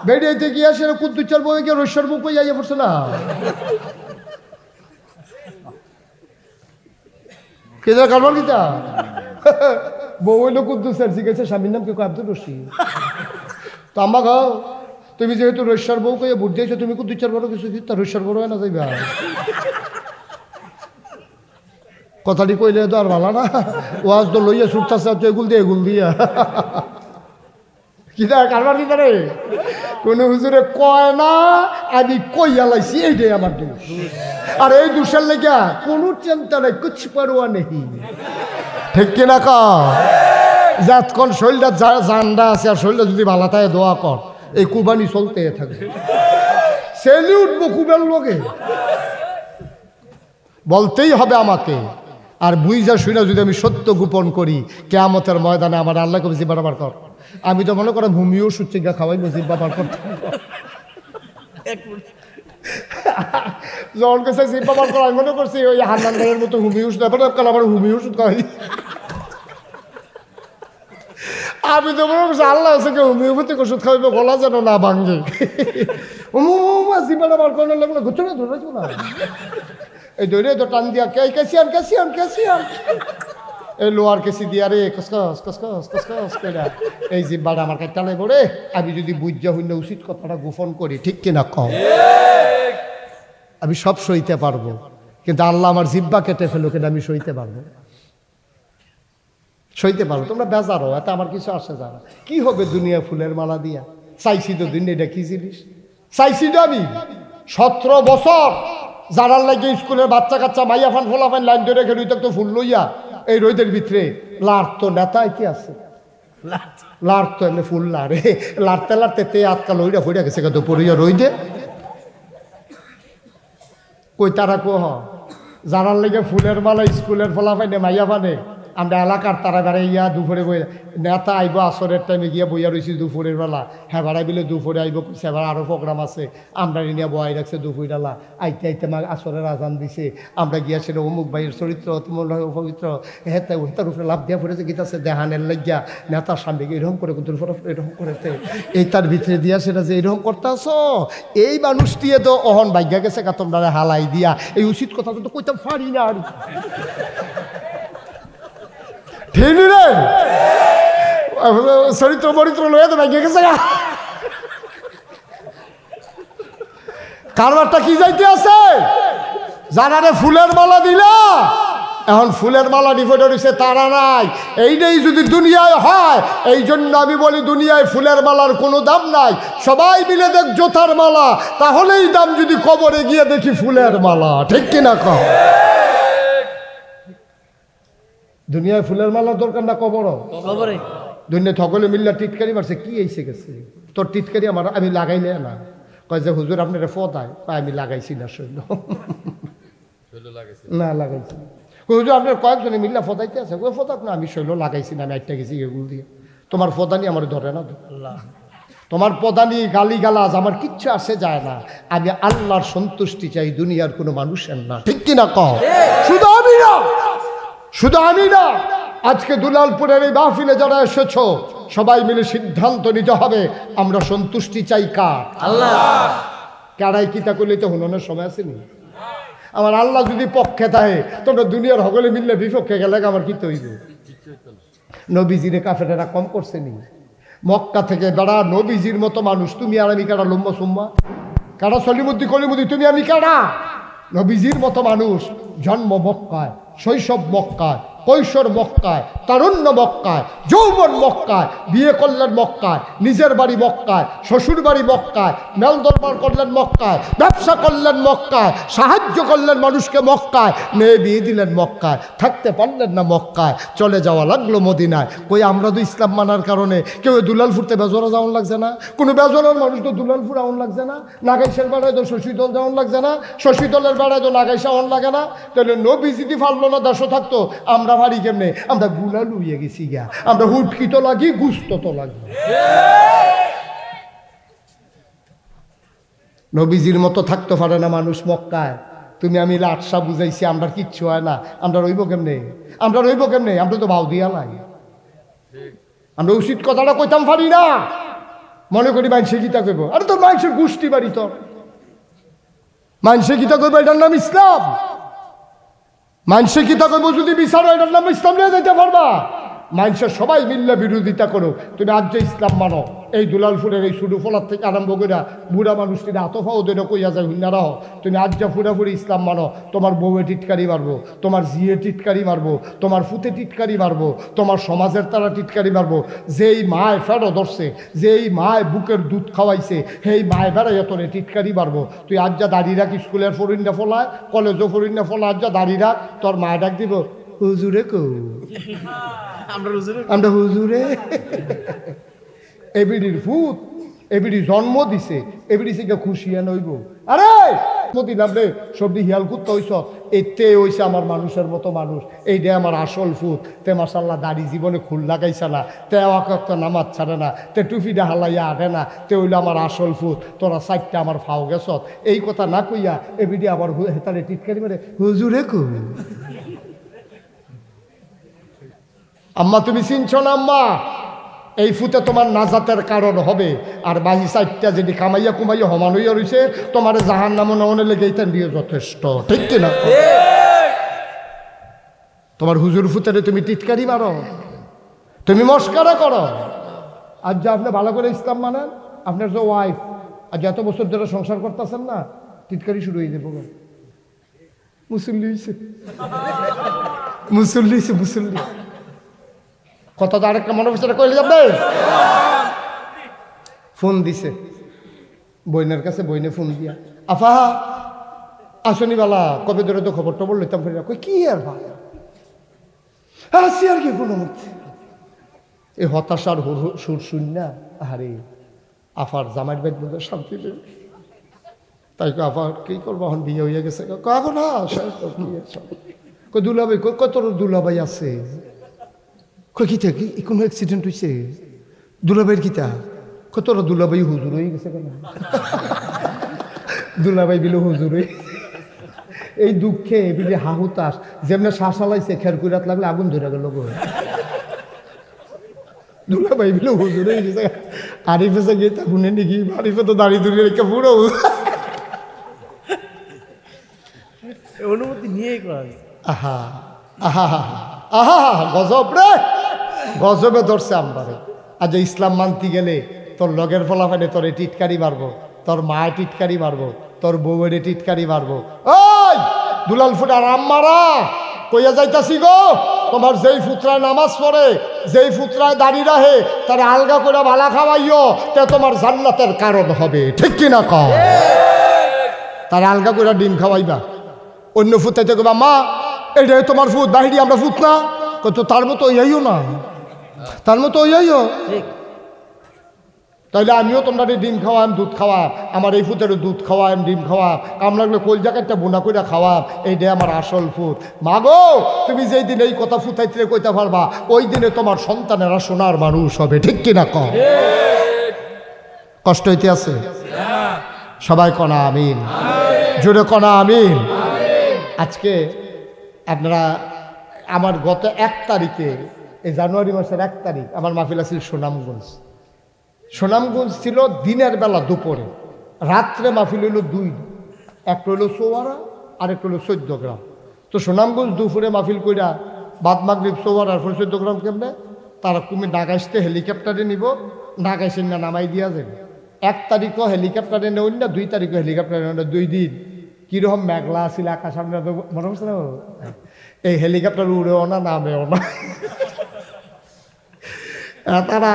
Speaker 1: বেরিয়েতে গিয়া সে কুদ্দুচার বই গিয়ে রৈশ্বর বুক যাইয়া পড়ছে না কে যা কারবার দিতা বউ হইলো কুদ্দুসের জিজ্ঞেসে স্বামীর নাম কেউ আব্দুল রশিদ। তো আমা গাও তুমি যেহেতু রৈশ্বর বউ কে ভোট দিয়েছো তুমি কুদ্দুচার বড় কিছু কি তার রৈশ্বর বড় হয় না যাইবা কথাটি কইলে তো আর ভালো না ওয়াজ তো লইয়া ছুটতেছে এগুল দিয়া কিনা কারবার দিতে রে কোন হুজুরে কয় না আমি কইয়া লাইছি এইটাই আমার দোষ। আর এই দোষের লেগা কোনো চিন্তা নাই কুছ পারোয়া নেই ঠিক কিনা কা যতক্ষণ শরীরটা জান্ডা আছে আর শরীরটা যদি ভালো থাকে দোয়া কর এই কুরবানি চলতে থাকবে সেলি উঠবো কুবের লোকে বলতেই হবে আমাকে। আর বুঝা শুনে যদি আমি সত্য গোপন করি কিয়ামতের ময়দানে আমার আল্লাহ কবে জিব্বা বার কর। আমি তো মনে করেন হুমি ওষুধ চিকিৎসা খাওয়াই জিব্বা বার করতে যখন কাছে জিব্বা বার করা মনে করছি ওই হান্নান ভাইয়ের মতো হুমি ওষুধ কাল আমার হুমি ওষুধ খাওয়াই। আমি তো মনে করছি আল্লাহ আছে কেউ হোমিওপ্যাথিক ওষুধ খাওয়াইবে গলা যেন না ভাঙে জিব্বাটা বার করার লাগলো ঘুরছো না ধরেছো না এই ধরে তো টান দিয়া কে ক্যাসিয়ান এই লোয়ার কেসি দিয়া রে কসকস কসকস কসকস করে এই জিব্বাটা আমার কাছে টালে পড়ে। আমি যদি বুঝা হইলে উচিত কথাটা গোপন করি ঠিক কিনা কম আমি সব সইতে পারবো, কিন্তু আল্লাহ আমার জিব্বা কেটে ফেলো কিন্তু আমি সইতে পারবো তোমরা বেজারো এত আমার কিছু আসে যারা কি হবে দুনিয়া ফুলের মালা দিয়া চাইছি তো দুনিয়া এটা কি জিনিস চাইছি তো আমি 17 বছর যারার লাগে স্কুলের বাচ্চা কাচ্চা মাইয়া ফান ফোলা ফান লাইন ধরে খেলি তো ফুল লইয়া এই রোদের ভিতরে লার তো নেতা কি আছে লার তো এমনি ফুল লারে লাড়তে তে আজকাল ওইটা ফইরা গেছে কত পড়িয়া রইদে কই তারা কো যারার লাগে ফুলের মালা স্কুলের ফোলা ফাইনে মাইয়া ফানে আমরা এলাকার তারা বেড়াইয়া দুপুরে বই নেতা আইব আসরের টাইমে গিয়া বইয়া রয়েছি দুপুরের বেলা হ্যাঁ বেড়াই বিলে দুপুরে আইব সেবার আরও প্রোগ্রাম আছে আমরা নিয়ে বয়াই রাখছে দুপুরবেলা আইতে মা আসরের আজান দিছে আমরা গিয়া সেটা অমুক ভাইয়ের চরিত্র তুমল পবিত্র হেতে তার উপরে লাভ দিয়া পড়েছে গীতাছে দেহানের লাগিয়া নেতার সামনে এরকম করে এরকম করেছে এই তার ভিতরে দিয়া সেটা যে এরকম করতে আসো এই মানুষটি তো অহন ভাগ্যা গেছে কা তোমরা হালাই দিয়া এই উচিত কথা তো কইতে পারি না আর ঠিক রে চরিত্র বরিত্র লয়ে তো ভাগ্যে গেছে কারবারটা কি যাইতে আছে জানারে ফুলের মালা দিলা এখন ফুলের মালা ডিফেট হয়েছে তারা নাই এইটাই যদি দুনিয়ায় হয় এই জন্য আমি বলি দুনিয়ায় ফুলের মালার কোনো দাম নাই সবাই মিলে দেখ জোতার মালা তাহলেই দাম যদি কবরে গিয়ে দেখি ফুলের মালা ঠিক কিনা কম দুনিয়ায় ফুলের মালার দরকার না কবর দুনিয়া সকলে মিল্লা টিটকারি মারছে কি এসে গেছে তোর টিটকারি আমার আমি লাগাইলে না কয় যে হুজুর আপনার ফদায় আমি লাগাইছি না শৈল না লাগাইছি হুজুর আপনার কয়েকজনে মিল্লা ফদাইতে আছে ওই ফদাক না আমি শৈল লাগাইছি না আমি একটা গেছি এগুলো দিয়ে তোমার ফদানি আমার ধরে না তোমার পদানি গালি গালাজ আমার কিচ্ছু আসে যায় না আমি আল্লাহর সন্তুষ্টি চাই দুনিয়ার কোনো মানুষের না ঠিক কিনা কও শুধু আমি না আজকে দুলালপুরের এই মাহফিলে যারা এসেছো সবাই মিলে সিদ্ধান্ত নিতে হবে আমরা সন্তুষ্টি চাই কার আল্লাহ কারাই কিতা করলে তো হুননের সময় আসেনি আমার আল্লাহ যদি পক্ষে থাকে তোমরা দুনিয়ার হগলে মিললে বিপক্ষে গেলে আমার কি তৈরি নবীজিরে কাফেরেরা কম করছে নি মক্কা থেকে বেড়া নবীজির মতো মানুষ তুমি আর আমি কারা লম্বা সুম্মা কারা সলিমুদ্দি কলিমুদ্দি তুমি আমি কারা নবীজির মতো মানুষ জন্ম মক্কায় শৈশব মক্কায় কৈশোর মক্কায়, তারুণ্য মক্কায়, যৌবন মক্কায়, বিয়ে করলেন মক্কায়, নিজের বাড়ি মক্কায়, শ্বশুর বাড়ি মক্কায়, মেল দরবার করলেন মক্কায়, ব্যবসা করলেন মক্কায়, সাহায্য করলেন মানুষকে মক্কায়, মেয়ে বিয়ে দিলেন মক্কায়, থাকতে পারলেন না মক্কায়, চলে যাওয়া লাগলো মদিনায়। কই আমরা তো ইসলাম মানার কারণে কেউ দুলাল ফুরতে বেজরা যাওয়ান লাগছে না, কোনো বেজরার মানুষ তো দুলাল ফুর আউন লাগছে না, নাগাইশের বেড়ায় তো শশীদল যাওয়ান লাগছে না, শশীদলের বেড়ায় তো নাগাইশা আউন লাগে না। তাহলে নবী যদি পারলো না দেশ থাকতো, আমরা ভারি কেমনে? আমরা গুলা লুইয়ে গেছি গা, আমরা হুটকি তো লাগি, গুস্ত তো লাগি। নবীজির মতো থাকতে পারে না মানুষ মক্কায়। তুমি আমি লাটসা বুঝাইছি, আমরা কিচ্ছু হয় না, আমরা রইব কেমনে? আমরা রইব কেমনে? আমরা তো ভাও দিয়া নাই, আমরা উচিত কথাটা কইতাম পারি না। মনে করি মানুষে গীতা কইব, আরে তোর মানুষের গোষ্ঠী বাড়ি, তোর মানুষে গীতা কইব, এটার নাম ইসলাম। মানুষে গীতা কইব যদি বিচারো, এটার নাম ইসলাম নিয়ে যেতে পারবা? মানুষের সবাই মিল্লা বিরোধিতা করো, তুমি আজ যে ইসলাম মানো। এই দুলালপুরের এই শুরু ফলার থেকে আরম্ভ করে বুড়া মানুষটিরা আতফা ওদের কইয়া যায় হুন্নারা হো, তুমি আজ যা পুরাপুরি ইসলাম মানো, তোমার বউয়ে টিটকারি মারবো, তোমার জিয়ে টিটকারি মারবো, তোমার ফুতে টিটকারি মারবো, তোমার সমাজের তারা টিটকারি মারবো। যেই মায় ফেরো ধরছে, যেই মায় বুকের দুধ খাওয়াইছে, সেই মায় বেড়াইয়া তোরে টিটকারি মারবো। তুই আজ যা দাঁড়িয়ে রাখ, স্কুলের ফরিন্না ফলায়, কলেজও ফরিন্না ফলা, আজ যা দাঁড়িয়ে রাখ, তোর মায় ডাক দিব হুজুরে কো, আমরা হুজুরে। এবিডির ভূত, এবিডি জন্ম দিছে, এবিডি থেকে খুশিয়া নইব। আরে দিলাম রে সবদি হিয়াল কুত্তা হইছ, এতে হইছে আমার মানুষের মতো মানুষ, এইটা আমার আসল ফুত। তে মাসাল্লাহ দাড়ি জীবনে খুল লাগাইছে না, তে অকাক্ত নামাজ ছাড়ে না, তে টুপিটা হালাইয়া আটে না, তে হইলো আমার আসল ফুত। তোরা সাইডটা আমার ফাও গেছ, এই কথা না কইয়া এবিডি আবার হেতারে টিটকারি মেরে হুজুরে কু। আম্মা তুমি চিনছো না আম্মা? এই ফুতে তোমার নাজাতের কারণ হবে। আর বাহি সাইডটা যদি কামাইয়া কুমাইয়া হমান হইয়া রয়েছে, তোমার জাহান নাম নমনে লেগে এইটা দিয়ে যথেষ্ট, ঠিক কিনা? তোমার হুজুর ফুতেরে তুমি টিটকারি মারো, তুমি মস্কারা করো। আজ যা আপনি ভালো করে ইসলাম মানেন, আপনার যে ওয়াইফ আজ এত বছর ধরে সংসার করতেছেন না, টিটকারি শুরু হয়ে যাবো। মুসল্লি হয়েছে, মুসল্লি হয়েছে, মুসল্লি কথা তো আরেকটা মনে হচ্ছে কইলে যাবে। ফোন দিছে বইনের কাছে, বইনে ফোন দিয়া আফা আসনি বালা, কবে ধরে তো খবর টবর লইতাম ফিরে। কই কি আর ভাই আসি আর কি কোনো মধ্যে। এই হতাশার সুর শুন না, আরে আফার জামাইয়ের বাইর মধ্যে শান্তি দেবে। তাই আফা কি করবো, এখন বিয়ে হইয়া গেছে। এখন না কই দুলাভাই, কই কত দুলাভাই আছে? কই কিতা কি কোনো অ্যাক্সিডেন্ট হয়েছে? দুলাভাইয়ের কিতা? কত দুলাভাই হুজুর হয়ে গেছে কেন? দুলাভাই বিলে হুজুর হয়ে এই দুঃখে বিলে হাহুতাস যেমন শ্বাস আলাইছে, খের কুইরাত লাগলে আগুন ধরে গেল। দুলাভাই বিলে হুজুর হয়ে গেছে। আরিফে সে গিয়ে তা শুনে নাকি, আরিফে তো দাঁড়িয়ে দূরে রেখে পুরো
Speaker 2: অনুমতি নিয়ে
Speaker 1: আহা আহা আহা গজব রে, গজবে ধরছে আমবারে। আজ ইসলাম মানতে গেলে তোর লগের ফলাফলে তোরে টিটকারি মারবো, তোর মায় টিটকারি মারবো, তোর বউয়ের টিটকারি মারবো। ওই দুলাল ফুটার আম্মারা কইয়া যাইতাছি গো, তোমার যেই ফুতরায় নামাজ পড়ে, যেই ফুতরায় দাঁড়িয়ে রাহে, তার আলগা করে ভালা খাওয়াইও, তে তোমার জান্নাতের কারণ হবে, ঠিক কিনা কও? তার আলগা করে ডিম খাওয়াইবা। অন্য ফুতাইতে কবা মা এটাই তোমার ফুট, বাহিরি আমরা ফুট না, কত তার মতো ইয়াইও না, তার মতো ইয়াইও। তাইলে আমিও তোমরা ডিম খাওয়াম, দুধ খাওয়াম, আমার এই ফুটের দুধ খাওয়াম, ডিম খাওয়াম, কামলা লাগলে কোল জায়গাটা বোনা করে খাওয়াম, এইটাই আমার আসল ফুট। মা গো তুমি যেই দিন এই কথা ফুটাইতে কইতে পারবা, ওই দিনে তোমার সন্তানেরা সোনার মানুষ হবে, ঠিক কিনা কম? কষ্ট হইতে আছে? সবাই কনা আমিন, জোরে কনা আমিন। আজকে আপনারা আমার গত 1 তারিখে, এই জানুয়ারি মাসের 1 তারিখ আমার মাহফিল আছিল সুনামগঞ্জ। সুনামগঞ্জ ছিল দিনের বেলা দুপুরে, রাত্রে মাহফিল হইল 2, একটা হইল চৌয়ারা আর একটা হইল 14 গ্রাম। তো সুনামগঞ্জ দুপুরে মাহফিল কইরা বাদ মাগরিব চৌয়ারা আর 14 গ্রাম কেমনে তারা তুমি নাগাইশতে হেলিকপ্টারে নিব, নাগাইছে না নামাই দিয়া যাবে। 1 তারিখও হেলিকপ্টারে নেই না, 2 তারিখও হেলিকপ্টারে নেই না, 2 দিন কিরকম মেঘলা ছিল আকাশ, সামনে মনে করছে না? এই হেলিকপ্টার উড়েও না, নামেও না। তারা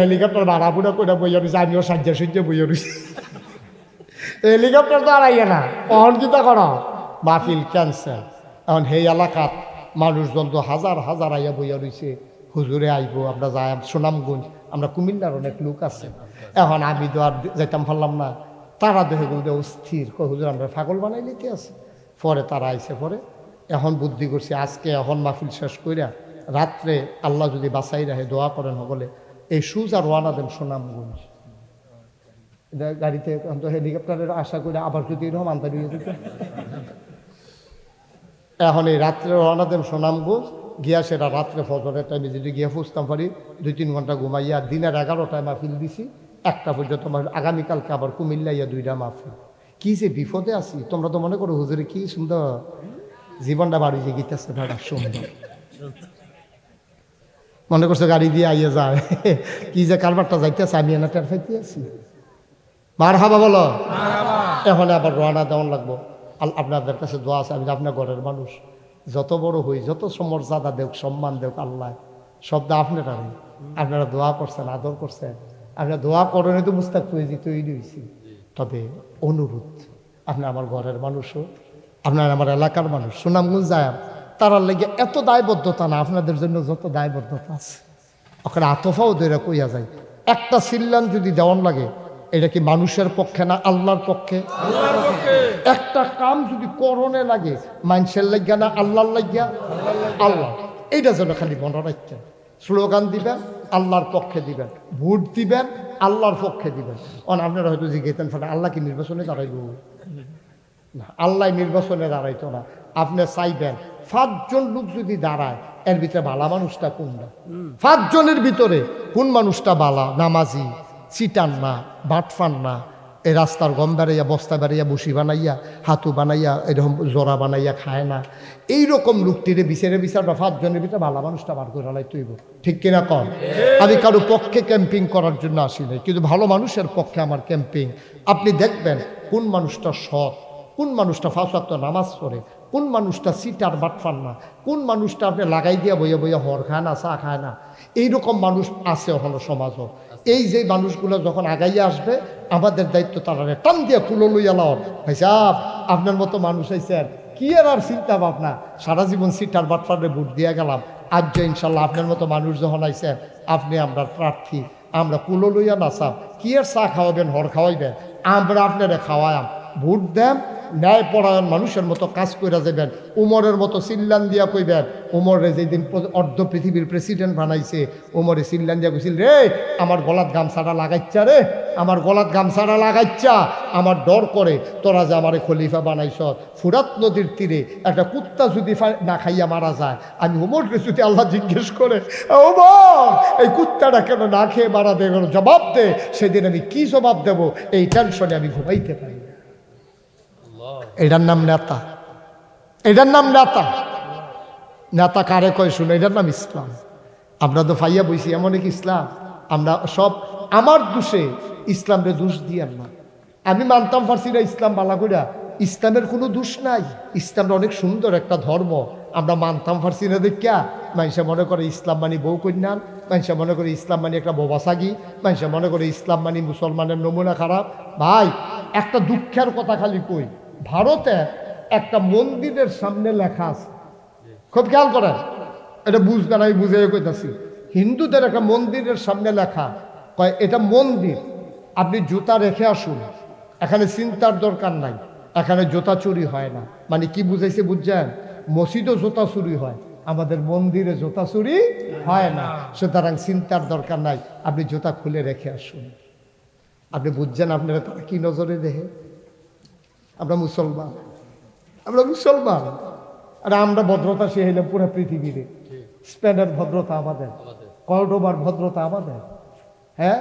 Speaker 1: হেলিকপ্টার ভাড়া পুরা করে বইয়া রয়েছে, আমিও সাজ্জা সূর্যে বইয়া রয়েছি। হেলিকপ্টার তো আর আইয়া না, অহন কিতা করো, মাহফিল ক্যান্সেল। এখন সেই এলাকাত মানুষজন তো হাজার হাজার আইয়া বইয়া রয়েছে, হুজুরে আইব, আমরা যাই সুনামগঞ্জ, আমরা কুমিল্লার অনেক লোক আছে। এখন আমি তো আর যাইতাম পারলাম না, তারা দেখে বলতে অস্থির, হুজুর আমরা পাগল বানাই নিতে আছে। পরে তারা আইসে, পরে এখন বুদ্ধি করছি আজকে এখন মাহফিল শেষ কইরা রাত্রে আল্লাহ যদি বাঁচাই রাখে দোয়া করেন হলে এই সুজ আর রওনা দেন সুনামগঞ্জ। গাড়িতে হেলিকপ্টারের আশা করে আবার যদি এরকম আন্তারি হয়ে যেত। এখন এই রাত্রে রওনা দেন সুনামগঞ্জ, গিয়া সেটা রাত্রে ফজরের টাইমে যদি গিয়ে ফুসতাম পারি 2-3 ঘন্টা ঘুমাইয়া দিনের 11টায় মাহফিল দিছি, 1টা পর্যন্ত আগামীকালকে আবার কুমিল্লাইয়া 2টা মাহফিল। কি যে বিপদে আছি, তোমরা তো মনে করো হুজুরে কি সুন্দর জীবনটা বাড়ি যে গীতাছে, ভাড়া সুন্দর মনে করছে গাড়ি দিয়ে আইয়ে যায়, কি যে কারবারটা যাইতেছে আমি এনা টের পাইতে আছি। মার হাবা বলো, এখন আবার রওনা দেওয়ান লাগবো। আপনাদের কাছে দোয়া আছে, আমি আপনার ঘরের মানুষ, যত বড় হই, যত সমর্যাদা দেখ, সম্মান দেখ আল্লাহ, সব দা আপনারা দোয়া করছেন, আদর করছেন, আপনারা দোয়া করেন তো মুস্তাক হয়েছি, তৈরি হয়েছি। তবে অনুরোধ, আপনি আমার ঘরের মানুষও, আপনার আমার এলাকার মানুষ, সুনামগঞ্জ যায়, তারার লেগে এত দায়বদ্ধতা না, আপনাদের জন্য যত দায়বদ্ধতা আছে ওখানে আতফাও ধরে কইয়া যায়। একটা সিল্লান যদি দেওয়ান লাগে, এটা কি মানুষের পক্ষে না আল্লাহর পক্ষে? একটা কাম যদি করণে লাগে, মানুষের লাগিয়া না আল্লাহর লাগিয়া? আল্লাহ। এইটা যেন খালি মনে রাখছেন। স্লোগান দিবেন আল্লাহর পক্ষে দিবেন, ভোট দিবেন আল্লাহর পক্ষে দিবেন। আপনারা হয়তো জিজ্ঞেতেন আল্লাহ কি নির্বাচনে দাঁড়াইব? না, আল্লাহ নির্বাচনে দাঁড়াইতো না। আপনি চাইবেন 5 জন লোক যদি দাঁড়ায়, এর ভিতরে বালা মানুষটা কোনটা? 5 জনের ভিতরে কোন মানুষটা বালা, নামাজি, চিটান না, বাটফান না, এই রাস্তার গম বেড়াইয়া, বস্তা বেড়াইয়া, বসি বানাইয়া, হাতু বানাইয়া, এরকম জোড়া বানাইয়া খায় না, এইরকম লোকটিরে বিচার বা 5 জনের ভিতরে ভালো মানুষটা বার করে লাই তুইব। ঠিক কিনা কর? আমি কারো পক্ষে ক্যাম্পিং করার জন্য আসি নাই, কিন্তু ভালো মানুষের পক্ষে আমার ক্যাম্পিং। আপনি দেখবেন কোন মানুষটা সৎ, কোন মানুষটা 5 ওয়াক্ত নামাজ পড়ে, কোন মানুষটা সিটার বাটফান না, কোন মানুষটা আপনি লাগাই দিয়া বইয়া বইয়া হর খায় না, চা খায় না। এইরকম মানুষ আছে হলো সমাজও। এই যে মানুষগুলো যখন আগাইয়া আসবে, আমাদের দায়িত্ব তারা টান দিয়ে তুলো লইয়া লাও, ভাই সাহেব আপনার মতো মানুষ আইসেন, কি আর চিন্তা ভাবনা, সারা জীবন সিটার বাটফারে ভোট দিয়ে গেলাম, আজ ইনশাল্লাহ আপনার মতো মানুষ যখন আইসেন, আপনি আমরা প্রার্থী, আমরা কুলো লইয়া নাচাম, কি আর চা খাওয়াবেন, হর খাওয়াইবেন, আমরা আপনারা খাওয়ায়াম, ভোট দেন, ন্যায় পরায়ণ মানুষের মতো কাজ করে যাবেন। উমরের মতো চিল্লান দিয়া কইবেন, উমরে যেদিন অর্ধ পৃথিবীর প্রেসিডেন্ট বানাইছে, উমরে চিল্লান দিয়া কইছিল, রে আমার গলাত গামছাটা লাগাইচ্ছা, রে আমার গলাত গামছাটা লাগাইচ্ছা, আমার ডর করে তোরা যে আমার খলিফা বানাইছ। ফুরাত নদীর তীরে একটা কুত্তা যদি না খাইয়া মারা যায়, আমি উমরকে যদি আল্লাহ জিজ্ঞেস করে, উমর এই কুত্তাটা কেন না খেয়ে মারা দেবে, জবাব দে, সেদিন আমি কি জবাব দেব, এই টেনশনে আমি ঘুমাইতে পারি। এটার নাম নেতা, এটার নাম নেতা। নেতা কারে কয় শুনে, এটার নাম ইসলাম। আমরা তো ফাইয়া বইছি এমন এক ইসলাম, আমরা সব আমার দোষে ইসলামরে দোষ দিয়ার না। আমি মানতাম পারছি না ইসলাম বালা কইরা, ইসলামের কোনো দোষ নাই, ইসলামটা অনেক সুন্দর একটা ধর্ম, আমরা মানতাম পারছি না দেখিয়া মানুষে মনে করে ইসলাম মানি বউ কন্যান, মানুষে মনে করে ইসলাম মানি একটা বোবাসাগি, মানুষে মনে করে ইসলাম মানি মুসলমানের নমুনা খারাপ। ভাই একটা দুঃখের কথা খালি কই, ভারতে একটা মন্দিরের সামনে লেখা আছে, খুব খেয়াল করেন, এটা বুঝবেন, আমি বুঝে কইতাছি, হিন্দুদের একটা মন্দিরের সামনে লেখা, কয় এটা মন্দির, আপনি জুতা রেখে আসুন, এখানে চিন্তার দরকার নাই, এখানে জুতা চুরি হয় না। মানে কি বুঝাইছে বুঝছেন? মসজিদও জুতা চুরি হয়, আমাদের মন্দিরে জুতা চুরি হয় না, সুতরাং চিন্তার দরকার নাই, আপনি জুতা খুলে রেখে আসুন। আপনি বুঝছেন আপনারা তারা কি নজরে দেখে? আমরা মুসলমান, আমরা মুসলমান, আর আমরা ভদ্রতা সে হইলাম পুরো পৃথিবীতে। স্পেনের ভদ্রতা আমাদের, কর্ডোবার ভদ্রতা আমাদের, হ্যাঁ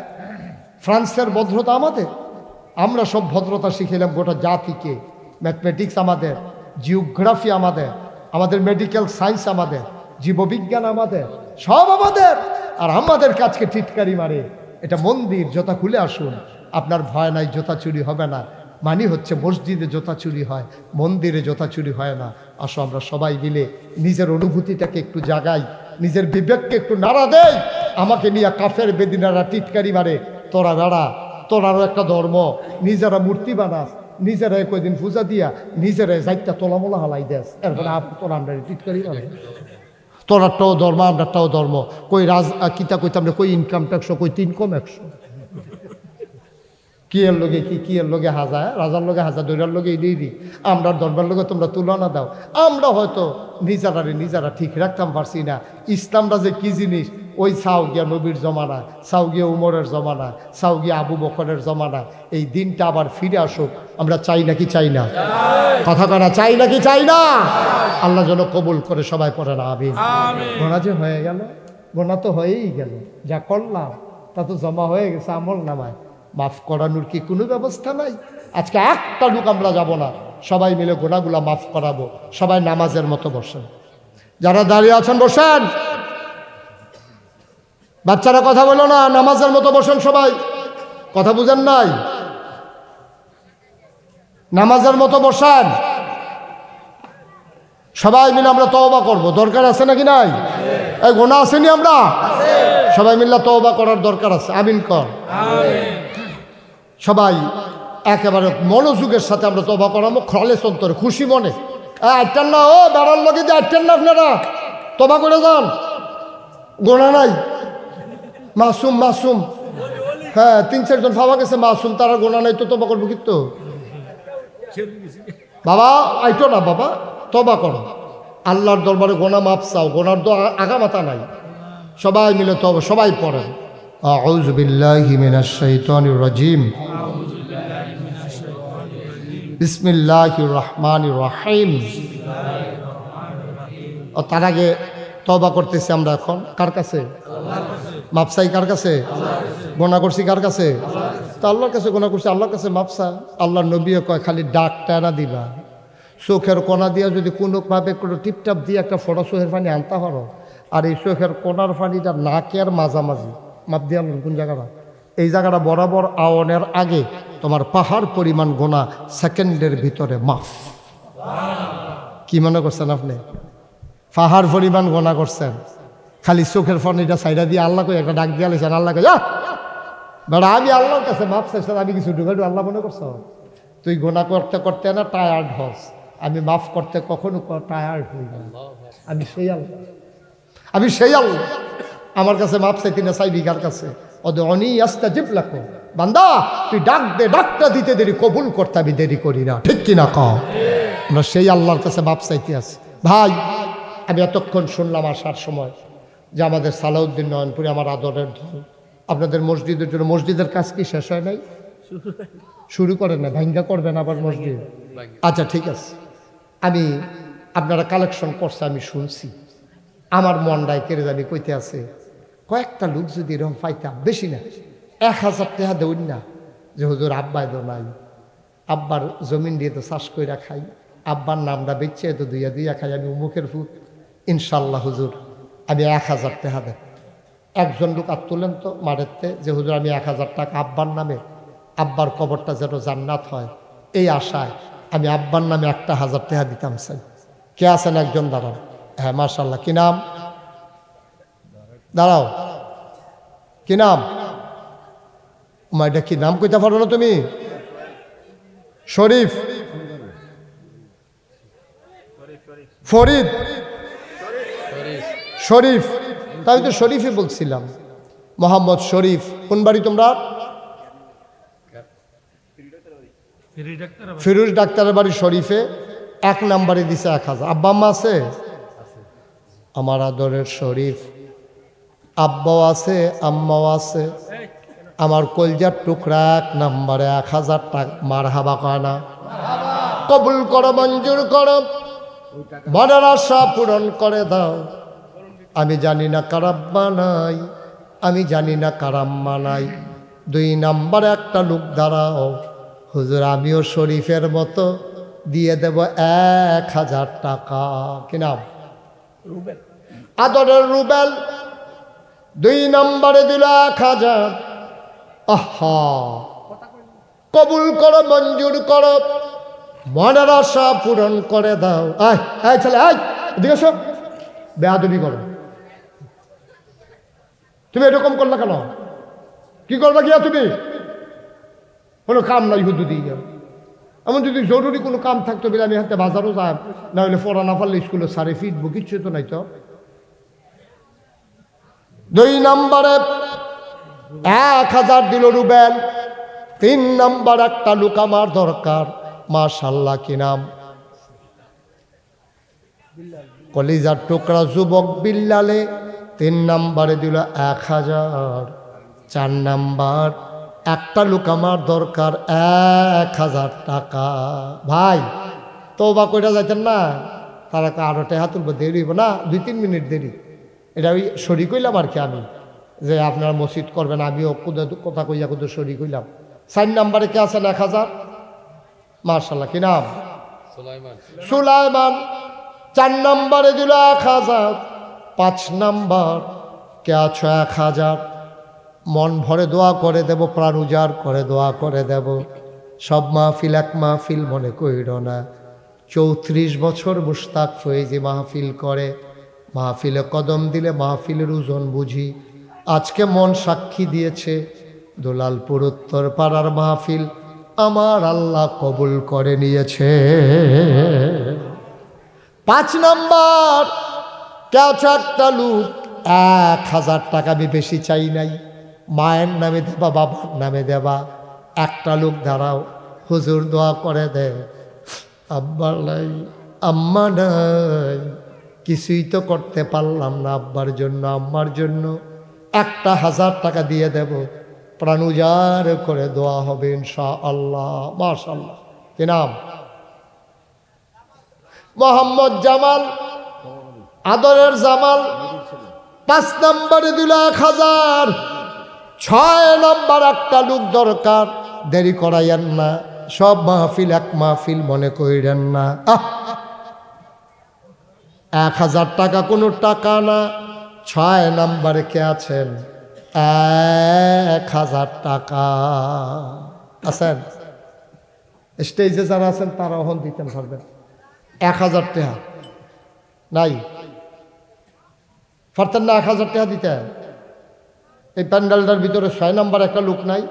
Speaker 1: ফ্রান্সের ভদ্রতা আমাদের, আমরা সব ভদ্রতা শিখেলাম গোটা জাতিকে। ম্যাথমেটিক্স আমাদের, জিওগ্রাফি আমাদের, আমাদের মেডিকেল সায়েন্স আমাদের, জীববিজ্ঞান আমাদের, সব আমাদের। আর আমাদের কাজকে টিটকারি মারে, এটা মন্দির, জুতা খুলে আসুন, আপনার ভয় নাই, জুতা চুরি হবে না। মানে হচ্ছে মসজিদে জোতা চুরি হয়, মন্দিরে জোতা চুরি হয় না। আসো আমরা সবাই মিলে নিজের অনুভূতিটাকে একটু জাগাই, নিজের বিবেককে একটু নাড়া দেই। আমাকে নিয়ে কাফের বেদিনারা টিটকারি মারে, তোরা বেড়া, তোরারও একটা ধর্ম, নিজেরা মূর্তি বানাস, নিজেরাই কয়দিন পূজা দিয়া নিজেরাই যাইতা তোলামোলা হালাই দেস, এরপরে তোরা আমরা টিটকারি মারে। তোরারটাও ধর্ম, আমরারটাও ধর্ম, কই কিতা কইতাম না, কই ইনকাম ট্যাক্স, কই 3 কম 100, কি এর লগে কি এর লগে হাজা, রাজার লগে হাজা, দৈরার লগে এই দিই। আমরার ধর্মের লগে তোমরা তুলনা দাও। আমরা হয়তো নিজেরা ঠিক রাখতাম পারছি না। ইসলামটা যে কি জিনিস, ওই চাও গিয়া নবীর জমানা, চাও গিয়া উমরের জমানা, চাও গিয়া আবু বকরের জমানা, এই দিনটা আবার ফিরে আসুক। আমরা চাই নাকি চাই না? কথা কনা চাই নাকি চাই না? আল্লাহ যেন কবুল করে, সবাই পড়ে না আমিন। গোনা যে হয়ে গেল, গোনা তো হয়েই গেল, যা করলাম তা তো জমা হয়ে গেছে আমল নামায়। মাফ করানোর কি কোনো ব্যবস্থা নাই? আজকে একটা লোক আমরা যাব না, সবাই মিলে গোনাগুলা মাফ করাবো। সবাই নামাজের মতো বসেন, যারা দাঁড়িয়ে আছেন বসেন, বাচ্চারা কথা বলো না, নামাজের মতো বসেন সবাই। কথা বুঝেন নাই? নামাজের মতো বসেন, সবাই মিলে আমরা তওবা করব। দরকার আছে নাকি নাই? এই গোনা আসেনি আমরা সবাই মিলে তওবা করার দরকার আছে। আমিন কর। সবাই একেবারে মনোযোগের সাথে আমরা তওবা করাবো, খালেস অন্তরে, খুশি মনে। আটটান না, ও বেড়ার লগে যে আটটান না, আপনারা তওবা করে যান, গোনা নাই। মাসুম মাসুম, হ্যাঁ 3-4 জন পাওয়া গেছে মাসুম, তারা গোনা নাই, তো তওবা করবো কিন্তু বাবা আইতো না বাবা, তওবা করো, আল্লাহর দরবারে গোনা মাপ চাও, গোনার তো আগামাতা নাই। সবাই মিলে তওবা, সবাই পড়েন। আউযু বিল্লাহি মিনাশ শাইতানির রাজিম, বিসমিল্লাহির রহমানির রহিম। ও তার আগে তওবা করতেছি আমরা এখন কার কাছে? মাপ চাই কার কাছে? গোনা করছি কার কাছে? তো আল্লাহর কাছে গোনা করছি, আল্লাহর কাছে মাপ চা। আল্লাহর নবীও কয় খালি ডাক টানা দিবা, চোখের কোনা দিয়া যদি কোনোভাবে কোনো টিপটাপ দিয়ে একটা ফোটা চোখের পানি আনতে পারো, আর এই চোখের কোনার পানিটা নাকের মাঝামাঝি মাপ দিয়ে আনলেন কোন জায়গাটা, এই জায়গাটা বরাবর আওয়ানের আগে তোমার পাহাড় পরিমাণ গোনা সেকেন্ডের ভিতরে মাফ। কি মনে করছেন আপনি? পাহাড় পরিমাণ গোনা করছেন, খালি চোখের পানিটা সাইডা দিয়ে আল্লাহ কই একটা ডাক দিয়ে আলেছেন। আল্লাহ কই বেড়া আমি আল্লাহর কাছে মাপ চাইছি, আমি কিছু ঢুকাঢু আল্লাহ মনে করছ? তুই গোনা করতে করতে না টায়ার্ড হস, আমি মাফ করতে কখনো টায়ার্ড হই না। আমি সেই আল্লাহ, আমি সেই আল্লাহ। আমার কাছে মাপ চাইতি না চাইবি কার কাছে? ওদের অনি আস্তা জিপ লাখো বান্দা, তুই ডাক দে, ডাকটা দিতে দেরি, কবুল করতে আমি দেরি করি না, ঠিক কিনা কও? আমরা সেই আল্লাহর কাছে মাপ চাইতে আছি। ভাই আমি এতক্ষণ শুনলাম আসার সময় যে আমাদের সালাউদ্দিন নয়নপুরে, আমার আদরের দল, আপনাদের মসজিদের জন্য, মসজিদের কাজ কি শেষ হয় নাই? শুরু করেন না, ভাঙ্গা করবেন আবার মসজিদ? আচ্ছা ঠিক আছে, আমি আপনারা কালেকশন করছে আমি শুনছি, আমার মনটায় কেড়ে জানি কইতে আছে, কয়েকটা লোক যদি এরকম পাইতাম, বেশি না 1000 টাকা দেউন না, যে হুজুর আব্বাই তো নাই, আব্বার জমিন দিয়ে তো চাষ করে খাই, আব্বার নামটা বেচে তো দুইয়া খাই, আমি উমুকের ফুট, ইনশাল্লাহ হুজুর আমি 1000 টাকা দেব। একজন লোক আর তুলেন তো মারেতে, যে হুজুর আমি 1000 টাকা আব্বার নামে, আব্বার কবরটা যেন জান্নাত হয়, এই আশায় আমি আব্বার নামে 1000 টাকা দিতাম চাই। কে আছেন? একজন দাঁড়াও। হ্যাঁ মাশাল্লাহ, কি নাম? দাঁড়াও, কি নাম? এটা কি নাম কইতে পারো না তুমি? শরীফ, ফরিদ, শরীফ, তাই তো শরীফই বলছিলাম। মোহাম্মদ শরীফ, কোন বাড়ি তোমরা? ফিরোজ ডাক্তারের বাড়ি শরীফে, 1 নম্বরে দিছে 1000। আব্বা আম্মা আছে? আমার আদরের শরীফ, আব্বাও আছে আম্মাও আছে, আমার কলজার টুকরা 1 নম্বরে 1000 টাকা। মারহাবা কানা, কবুল করো, মঞ্জুর করো, মনের আশা পূরণ করে দাও। আমি জানি না কার আব্বা নাই, আমি জানি না কার আম্মা নাই, 2 নম্বরে একটা লোক দাঁড়াও, হুজুর আমিও শরীফের মতো দিয়ে দেব 1000 টাকা। কি নাম? রুবেল, আদরের রুবেল, 2 নম্বরে দিল 1000। আহা কবুল করো, মঞ্জুর করো, মনের আশা পূরণ করে দাও। আয় আয় ছেলে, আয় এদিকে এসো। বেয়াদবি করো। তুমি এরকম করলে কেন? কি করবে গিয়া তুমি? কোনো কাম নাই হুদু দিয়ে। এমন যদি জরুরি কোনো কাম থাকতো বলে আমি হাতে বাজারও যাই, না হলে পড়া না পারলে স্কুলে সারে ফিটবো, কিচ্ছু তো নাই তো। 2 নম্বরে 1000 দিল রুবেল। 3 নম্বর একটা লোক আমার দরকার। মাশাআল্লাহ, কি নাম? কলিজার টুকরা যুবক বিল্লালে 3 নম্বরে দিল 1000। 4 নম্বর একটা লোক আমার দরকার 1000 টাকা। ভাই তওবা কইরা যাইতেন না, তারা আরো টাকা তুলবো, দেরি হইব না, 2-3 মিনিট দেরি। এটা ওই শরীক হইলাম আর কি, আমি যে আপনারা মসজিদ করবেন, আমিও কথা কইয়া কুদু শরীক হইলাম। 4 নম্বরে কে আছেন? 1000। মাশাআল্লাহ, কি নাম? সুলাইমান। 4 নম্বরে দিল 1000। 5 নম্বর কে আছো? 1000। মন ভরে দোয়া করে দেব, প্রাণ উজাড় করে দোয়া করে দেব। সব মাহফিল এক মাহফিল মনে কইর না। 34 বছর মুশতাক ফয়েজি মাহফিল করে। মাহফিলে কদম দিলে মাহফিলের ওজন বুঝি। আজকে মন সাক্ষী দিয়েছে, দুলালপুর উত্তর পাড়ার মাহফিল আমার আল্লাহ কবুল করে নিয়েছে। 5 নম্বর কেউ একটা লোক 1000 টাকা, আমি বেশি চাই নাই, মায়ের নামে দেবা, বাবার নামে দেবা। একটা লোক দাঁড়াও, হুজুর দোয়া করে দে। আব্বার নাই, আম্মা নাই, কিছুই তো করতে পারলাম না আব্বার জন্য, আম্মার জন্য একটা 1000 টাকা দিয়ে দেব, প্রাণ উজাড় করে দোয়া হবে ইনশাআল্লাহ। মাশাআল্লাহ, কি নাম? মোহাম্মদ জামাল, আদরের জামাল। 5 নম্বরে দিল 1000। 6 নম্বর একটা লোক দরকার, দেরি করাইয়েন না, সব মাহফিল এক মাহফিল মনে কইরেন না। 1000 টাকা কোনো টাকা না। 6 নম্বরে কে আছেন? 1000 টাকা আছেন? স্টেজে যারা আছেন তারা ওখান দিতেন পারবেন। 1000 টাকা নাই, পারতেন না 1000 টাকা দিতে? এই প্যান্ডেলটার ভিতরে 6 নম্বর একটা লোক নাই,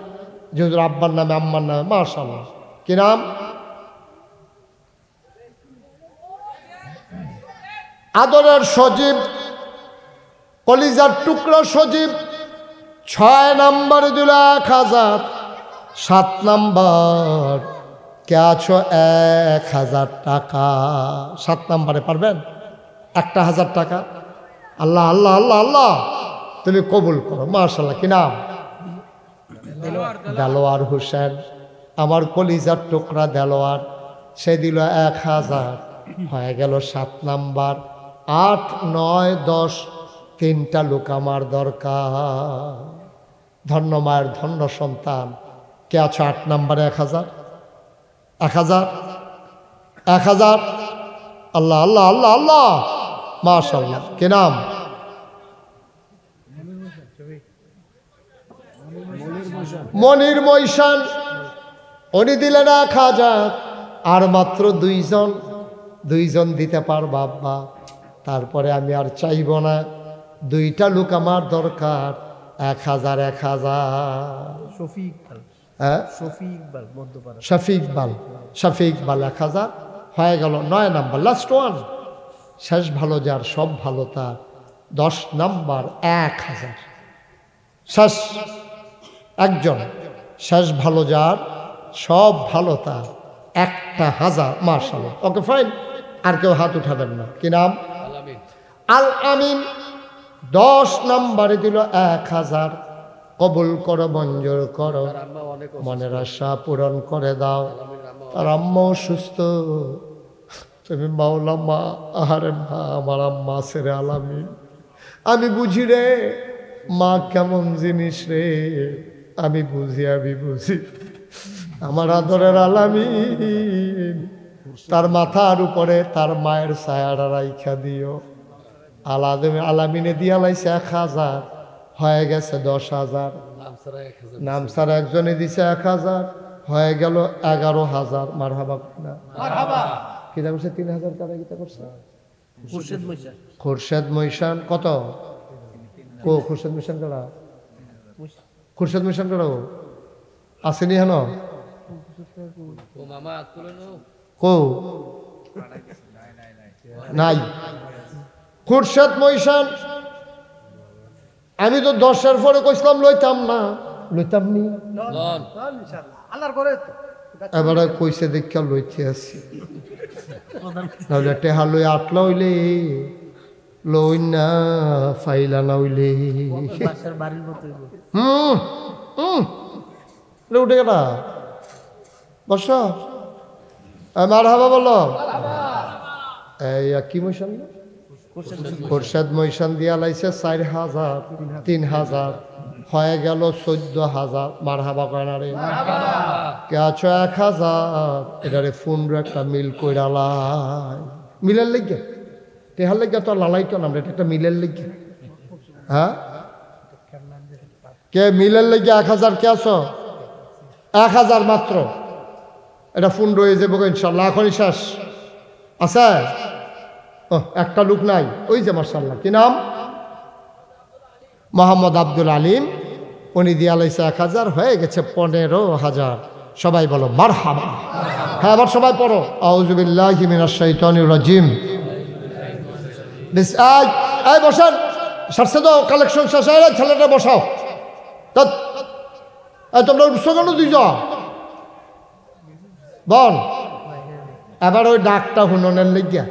Speaker 1: যে হুজুর আব্বার নামে, আম্মার নামে। মাশাআল্লাহ, কি নাম? আদরের সজীব, কলিজার টুকরা সজীব। 6 নম্বরে দিল 1000। 7 নম্বর কে আছো? 1000 টাকা। 7 নম্বরে পারবেন? একটা 1000 টাকা। আল্লাহ আল্লাহ আল্লাহ আল্লাহ, তুমি কবুল করো। মাশাআল্লাহ, কি নাম? দেলোয়ার হোসেন, আমার কলিজার টুকরা দেলোয়ার। সে দিল 1000। হয়ে গেল 7 নাম্বার। 8, 9, 10 3টা লোক আমার দরকার। ধন্য মায়ের ধন্য সন্তান কে আছো? 8 নম্বরে 1000। 1000 1000। আল্লাহ আল্লাহ আল্লাহ আল্লাহ, মাশাআল্লাহ, কি নাম? মনির মৈশান। উনি দিলেন 1000। আর মাত্র 2জন দিতে পারবা আব্বা, তারপরে আমি আর চাইব না। 2টা লোক আমার দরকার। 1000
Speaker 2: শফিক ইকবাল
Speaker 1: 1000 হয়ে গেল। 9 নাম্বার লাস্ট ওয়ান, শেষ ভালো যার সব ভালো তার। 10 নাম্বার 1000 শেষ একজন, শেষ ভালো যার সব ভালো তার, 1000। মাশাআল্লাহ, ওকে ফাইন। আর কেউ হাত উঠাবেন না। কি নাম? আল আমিন। 10 নম্বরে দিল 1000। কবুল করো, মঞ্জুর করো, মনের আশা পূরণ করে দাও। তার আম্মাও সুস্থ, তুমি মাওলা মা। আহারে মা, আমার আম্মা ছেড়ে আলামিন। আমি বুঝি রে মা কেমন জিনিস রে, আমি বুঝি আমার আদরের আলামিন তার মাথার উপরে তার মায়ের ছায়াটা রাইখা দিও। আলামিনে দিয়া লাইছে 1000, হয়ে গেছে 10,000। নাম ছাড়া একজনে দিছে 1000, হয়ে গেল 11,000 মারহাবা না কিতা করছে 3,000 টাকা কিতা করছে খোরশেদ মৈশান কত খোরশেদ মিশন করা খোরশেদ মিশন করা আসেনি হেন কো নাই খোরশেদ মৈশান আমি তো 10-এর পরে কইছিলাম লইতাম নি এবারে কইছে দেখা লইতে আসি নাহলে টেহা লই আটলা হইলে লই না ফাইলা না হইলে উঠে গেলা বস মার হাবা বলো এই কি মৈশান খোরশেদ মৈশান দিয়া লাইছে 4,000 3,000 হয়ে গেল 14,000 মার হাবা কয় না রে কে আছো 1,000 এটারে ফোন একটা মিল কইরা লাই মিলের লেগে টেহার লেগে তো লালাইতো না এটা একটা মিলের লেগে হ্যাঁ কে মিলের লেগে 1,000 কে আছো 1,000 মাত্র এটা ফোন রয়ে যাবো ইনশাল্লাহ এখনই শেষ আছে একটা লোক নাই ওই যে মার্শাল্লাহ কি নাম মোহাম্মদ আব্দুল আলিম উনি দিয়া লাইছে 1,000 হয়ে গেছে 15,000 সবাই বলো মারহাবা হ্যাঁ আবার সবাই পড়ো আউযু বিল্লাহি মিনাশ শাইতানির রাজিম এই বসেন সারছে তো কালেকশন শেষ হয়ে ছেলেটা বসাও তোমরা উঠছো কেন দুইজন বল এবার ওই ডাকটা হুননের লেগিয়া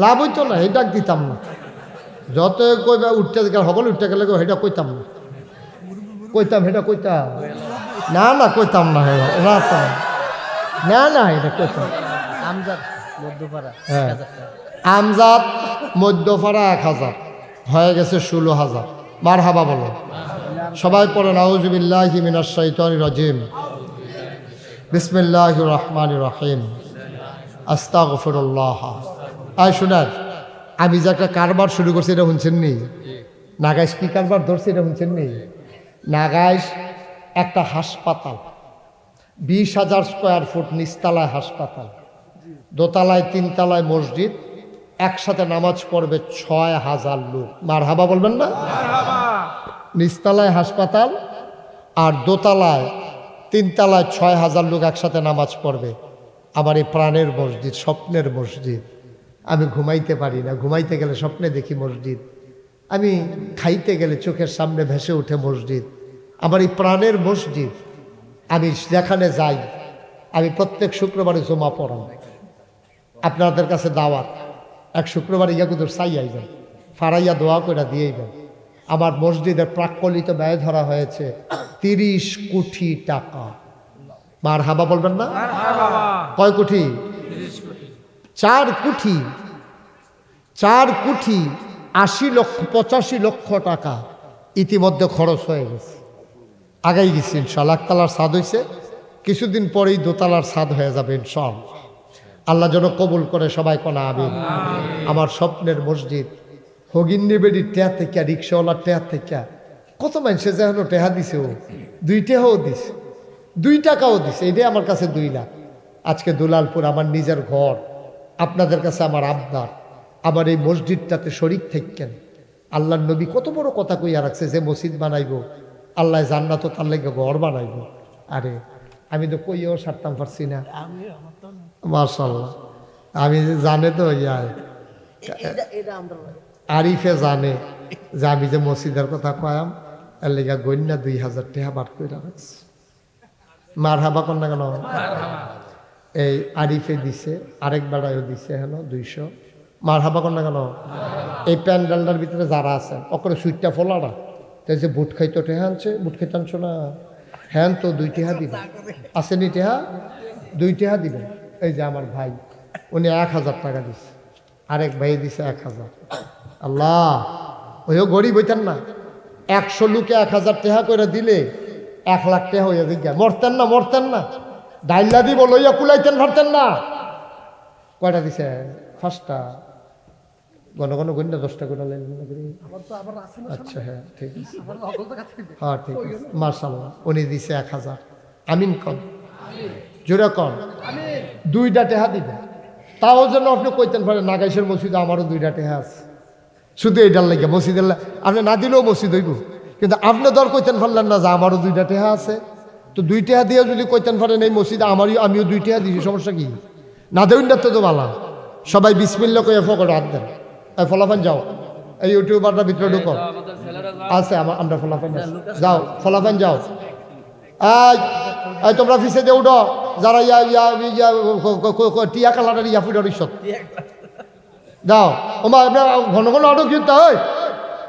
Speaker 1: লাভ হইতো না এই ডাক দিতাম না যত কইবা উঠতে গেলে হবল উঠতে গেলে সেটা কইতাম না সেটা কইতাম না কইতাম না না এটা কইতাম আমজাদ মধ্যপাড়া 1,000 হয়ে গেছে 16,000 মারহাবা বলো সবাই পড়েন আউযু বিল্লাহি মিনাশ শাইতানির রাজিম বিসমিল্লাহির রহমানির রহিম আস্তাগফিরুল্লাহ আয় শোনার আমি যে একটা কারবার শুরু করছি এটা শুনছেন নি নাগাইশ কি কারবার ধরছি এটা শুনছেন নি নাগাইশ একটা হাসপাতাল 20,000 স্কোয়ার ফুট নিচতলায় হাসপাতাল দোতলায় 3 তলায় মসজিদ একসাথে নামাজ পড়বে 6,000 লোক মারহাবা বলবেন না নিচতলায় হাসপাতাল আর দোতলায় 3 তলায় 6,000 লোক একসাথে নামাজ পড়বে আমার এই প্রাণের মসজিদ স্বপ্নের মসজিদ আমি ঘুমাইতে পারি না ঘুমাইতে গেলে স্বপ্নে দেখি মসজিদ আমি খাইতে গেলে চোখের সামনে ভেসে ওঠে মসজিদ আমার এই প্রাণের মসজিদ আমি যেখানে যাই আমি প্রত্যেক শুক্রবারে জমা পড়াই আপনাদের কাছে দাওয়াত এক শুক্রবারে ইয়াকুদুর চাই আইবেন ফারাইয়া দোয়া করে দিয়েইবেন আমার মসজিদের প্রাক্কলিত ব্যয় ধরা হয়েছে 30 কোটি টাকা মারহাবা বলবেন না কয় কোটি 4 কোটি 80 লক্ষ 85 লক্ষ টাকা ইতিমধ্যে খরচ হয়ে গেছে আগাই গেছি ইনশাআল্লাহ একতলার ছাদ হয়েছে কিছুদিন পরেই দোতলার ছাদ হয়ে যাবে ইনশাআল্লাহ আল্লাহ যেন কবুল করে সবাই কোনা আমিন আমার স্বপ্নের মসজিদ হগিন্নি বেড়ি টেয়া থেকে রিক্সাওয়ালা টেয়া থেকে কত মানুষে যেন টেহা দিছে ও 2 টাকাও দিছে 2 টাকাও দিছে এটাই আমার কাছে 2 লাখ আজকে দুলালপুর আমার নিজের ঘর আপনাদের কাছে আমার আবদার আমার এই মসজিদটাতে শরীক থাকেন আল্লাহর নবী কত বড় কথা কইয়া রাখছে যে মসজিদ বানাইব আল্লাহ জান্নাত তার লেগে ঘর বানাইব আরে আমি তো কইও সারতাম পারছি না মাশাআল্লাহ আমি জানে তো আরিফে জানে যে আমি যে মসজিদের কথা কয়াম এর লেগে গন্যা 2,000 টাকা বাদ করে রাখছি মারহাবা কন্যা কেন এই আরিফে দিছে আরেক বেড়ায়ও দিছে হেন 200 মারহাবা কন্যা কেন এই প্যান্ডেলটার ভিতরে যারা আছেন ওকে সুইটটা ফলারা তাই যে বুট খাইতো টেহা আনছে বুট খাইতে আনছো না হ্যাঁ তো 2 টাকা দিবেন আসেনি টেহা 2 টাকা দিবেন এই যে আমার ভাই উনি 1,000 টাকা দিছে আরেক ভাই দিছে 1,000 আল্লাহ ওইও গরিব হইতেন না 100 লোকে 1,000 টাকা করে দিলে 1 লাখ টাকা হইয়া দিগা মরতেন না ডাইলা দিব লইয়া কুলাইতেন ভারতেন না কয়টা দিছে 5টা ঘন গন্যা 10টা করে আচ্ছা হ্যাঁ ঠিক আছে হ্যাঁ ঠিক আছে মাশাআল্লাহ উনি দিছে 1,000 আমিন কম জোরে কন দুইটা টেহা দিবে তাও যেন আপনি কইতেন পারেন নাগাইশের মসজিদে আমারও দুইটা টেহা আছে শুধু এইটার লাগে মসজিদের আপনি না দিলেও মসজিদ হইব কিন্তু আপনি দর কইতেন পারলেন না যে আমারও দুইটা টেহা আছে তো দুই টেহা দিয়ে যদি কইতেন পারেন এই মসজিদে আমিও দুই টেহা দিয়েছি সমস্যা কি না দেউন না তো বালা সবাই বিসমিল্লা কইয়া ফকর হাত দেন এই ফলাফান যাও এই ইউটিউবারটা ভিতরে ঢুকো আছে আমরা ফলাফান যাও ফলাফান যাও এই তোমরা ফিসে দিয়ে উঠো যারা টিয়া কালারের ইয়া ফুটার ইস্যত দাও ওমা ঘন ঘন অটো কিন্তু হয়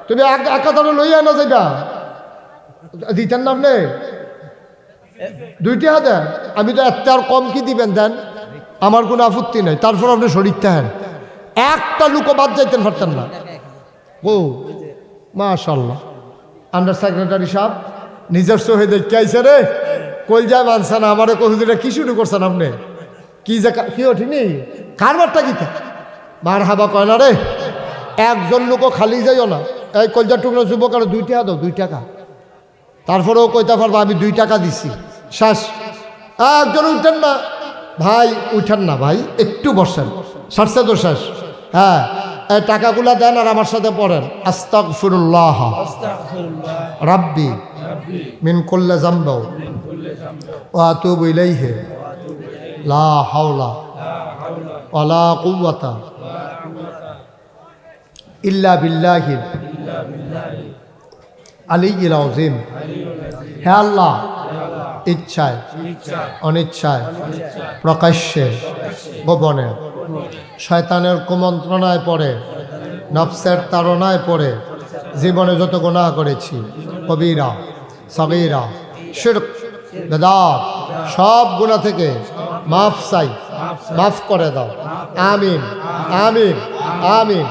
Speaker 1: তুমি এক কথাটা লইয়া না যাইবা দিতেন না আপনি দুইটি হাতে আমি তো একটা আর কম কি দিবেন দেন আমার কোনো আপত্তি নাই তারপর আপনি শরীর থাকেন একটা লুকো বাদ যাইতেন পারতেন না ও মাশাল্লাহ আন্ডার সেক্রেটারি সাহেব নিজের সহে দেখতে আইসে রে কই যায় মানছে না আমারে কহুদুরে কি শুরু করছেন আপনি কি যে কি ওঠি নি কারবারটা কি মার হাবা কয় না রে একজন লোকও খালি যাইও না এই কলজার টুকরো যুবক আর 2 টাকা দাও 2 টাকা তারপরেও কইতে পারবো আমি 2 টাকা দিছি শেষ একজন উঠেন না ভাই উঠেন না ভাই একটু বসেন সারছে তো শেষ হ্যাঁ এই টাকাগুলা দেন আর আমার সাথে পড়েন আস্তাগফিরুল্লাহ রাব্বি মিন কুল্লি যামবি ওয়া আতুবু ইলাইহি লা হাওলা ওয়ালা কুওয়াতা ইল্লা বিল্লাহিল আলিয়্যিল আযীম হে আল্লাহ ইচ্ছায় অনিচ্ছায় প্রকাশ্যে গোপনে শয়তানের কুমন্ত্রণায় পড়ে নফসের তাড়নায় পড়ে জীবনে যত গুনাহ করেছি কবিরা সগীরা শিরক বেদাত সব গুনাহ থেকে মাফ চাই মাফ করে দাও আমিন আমিন আমিন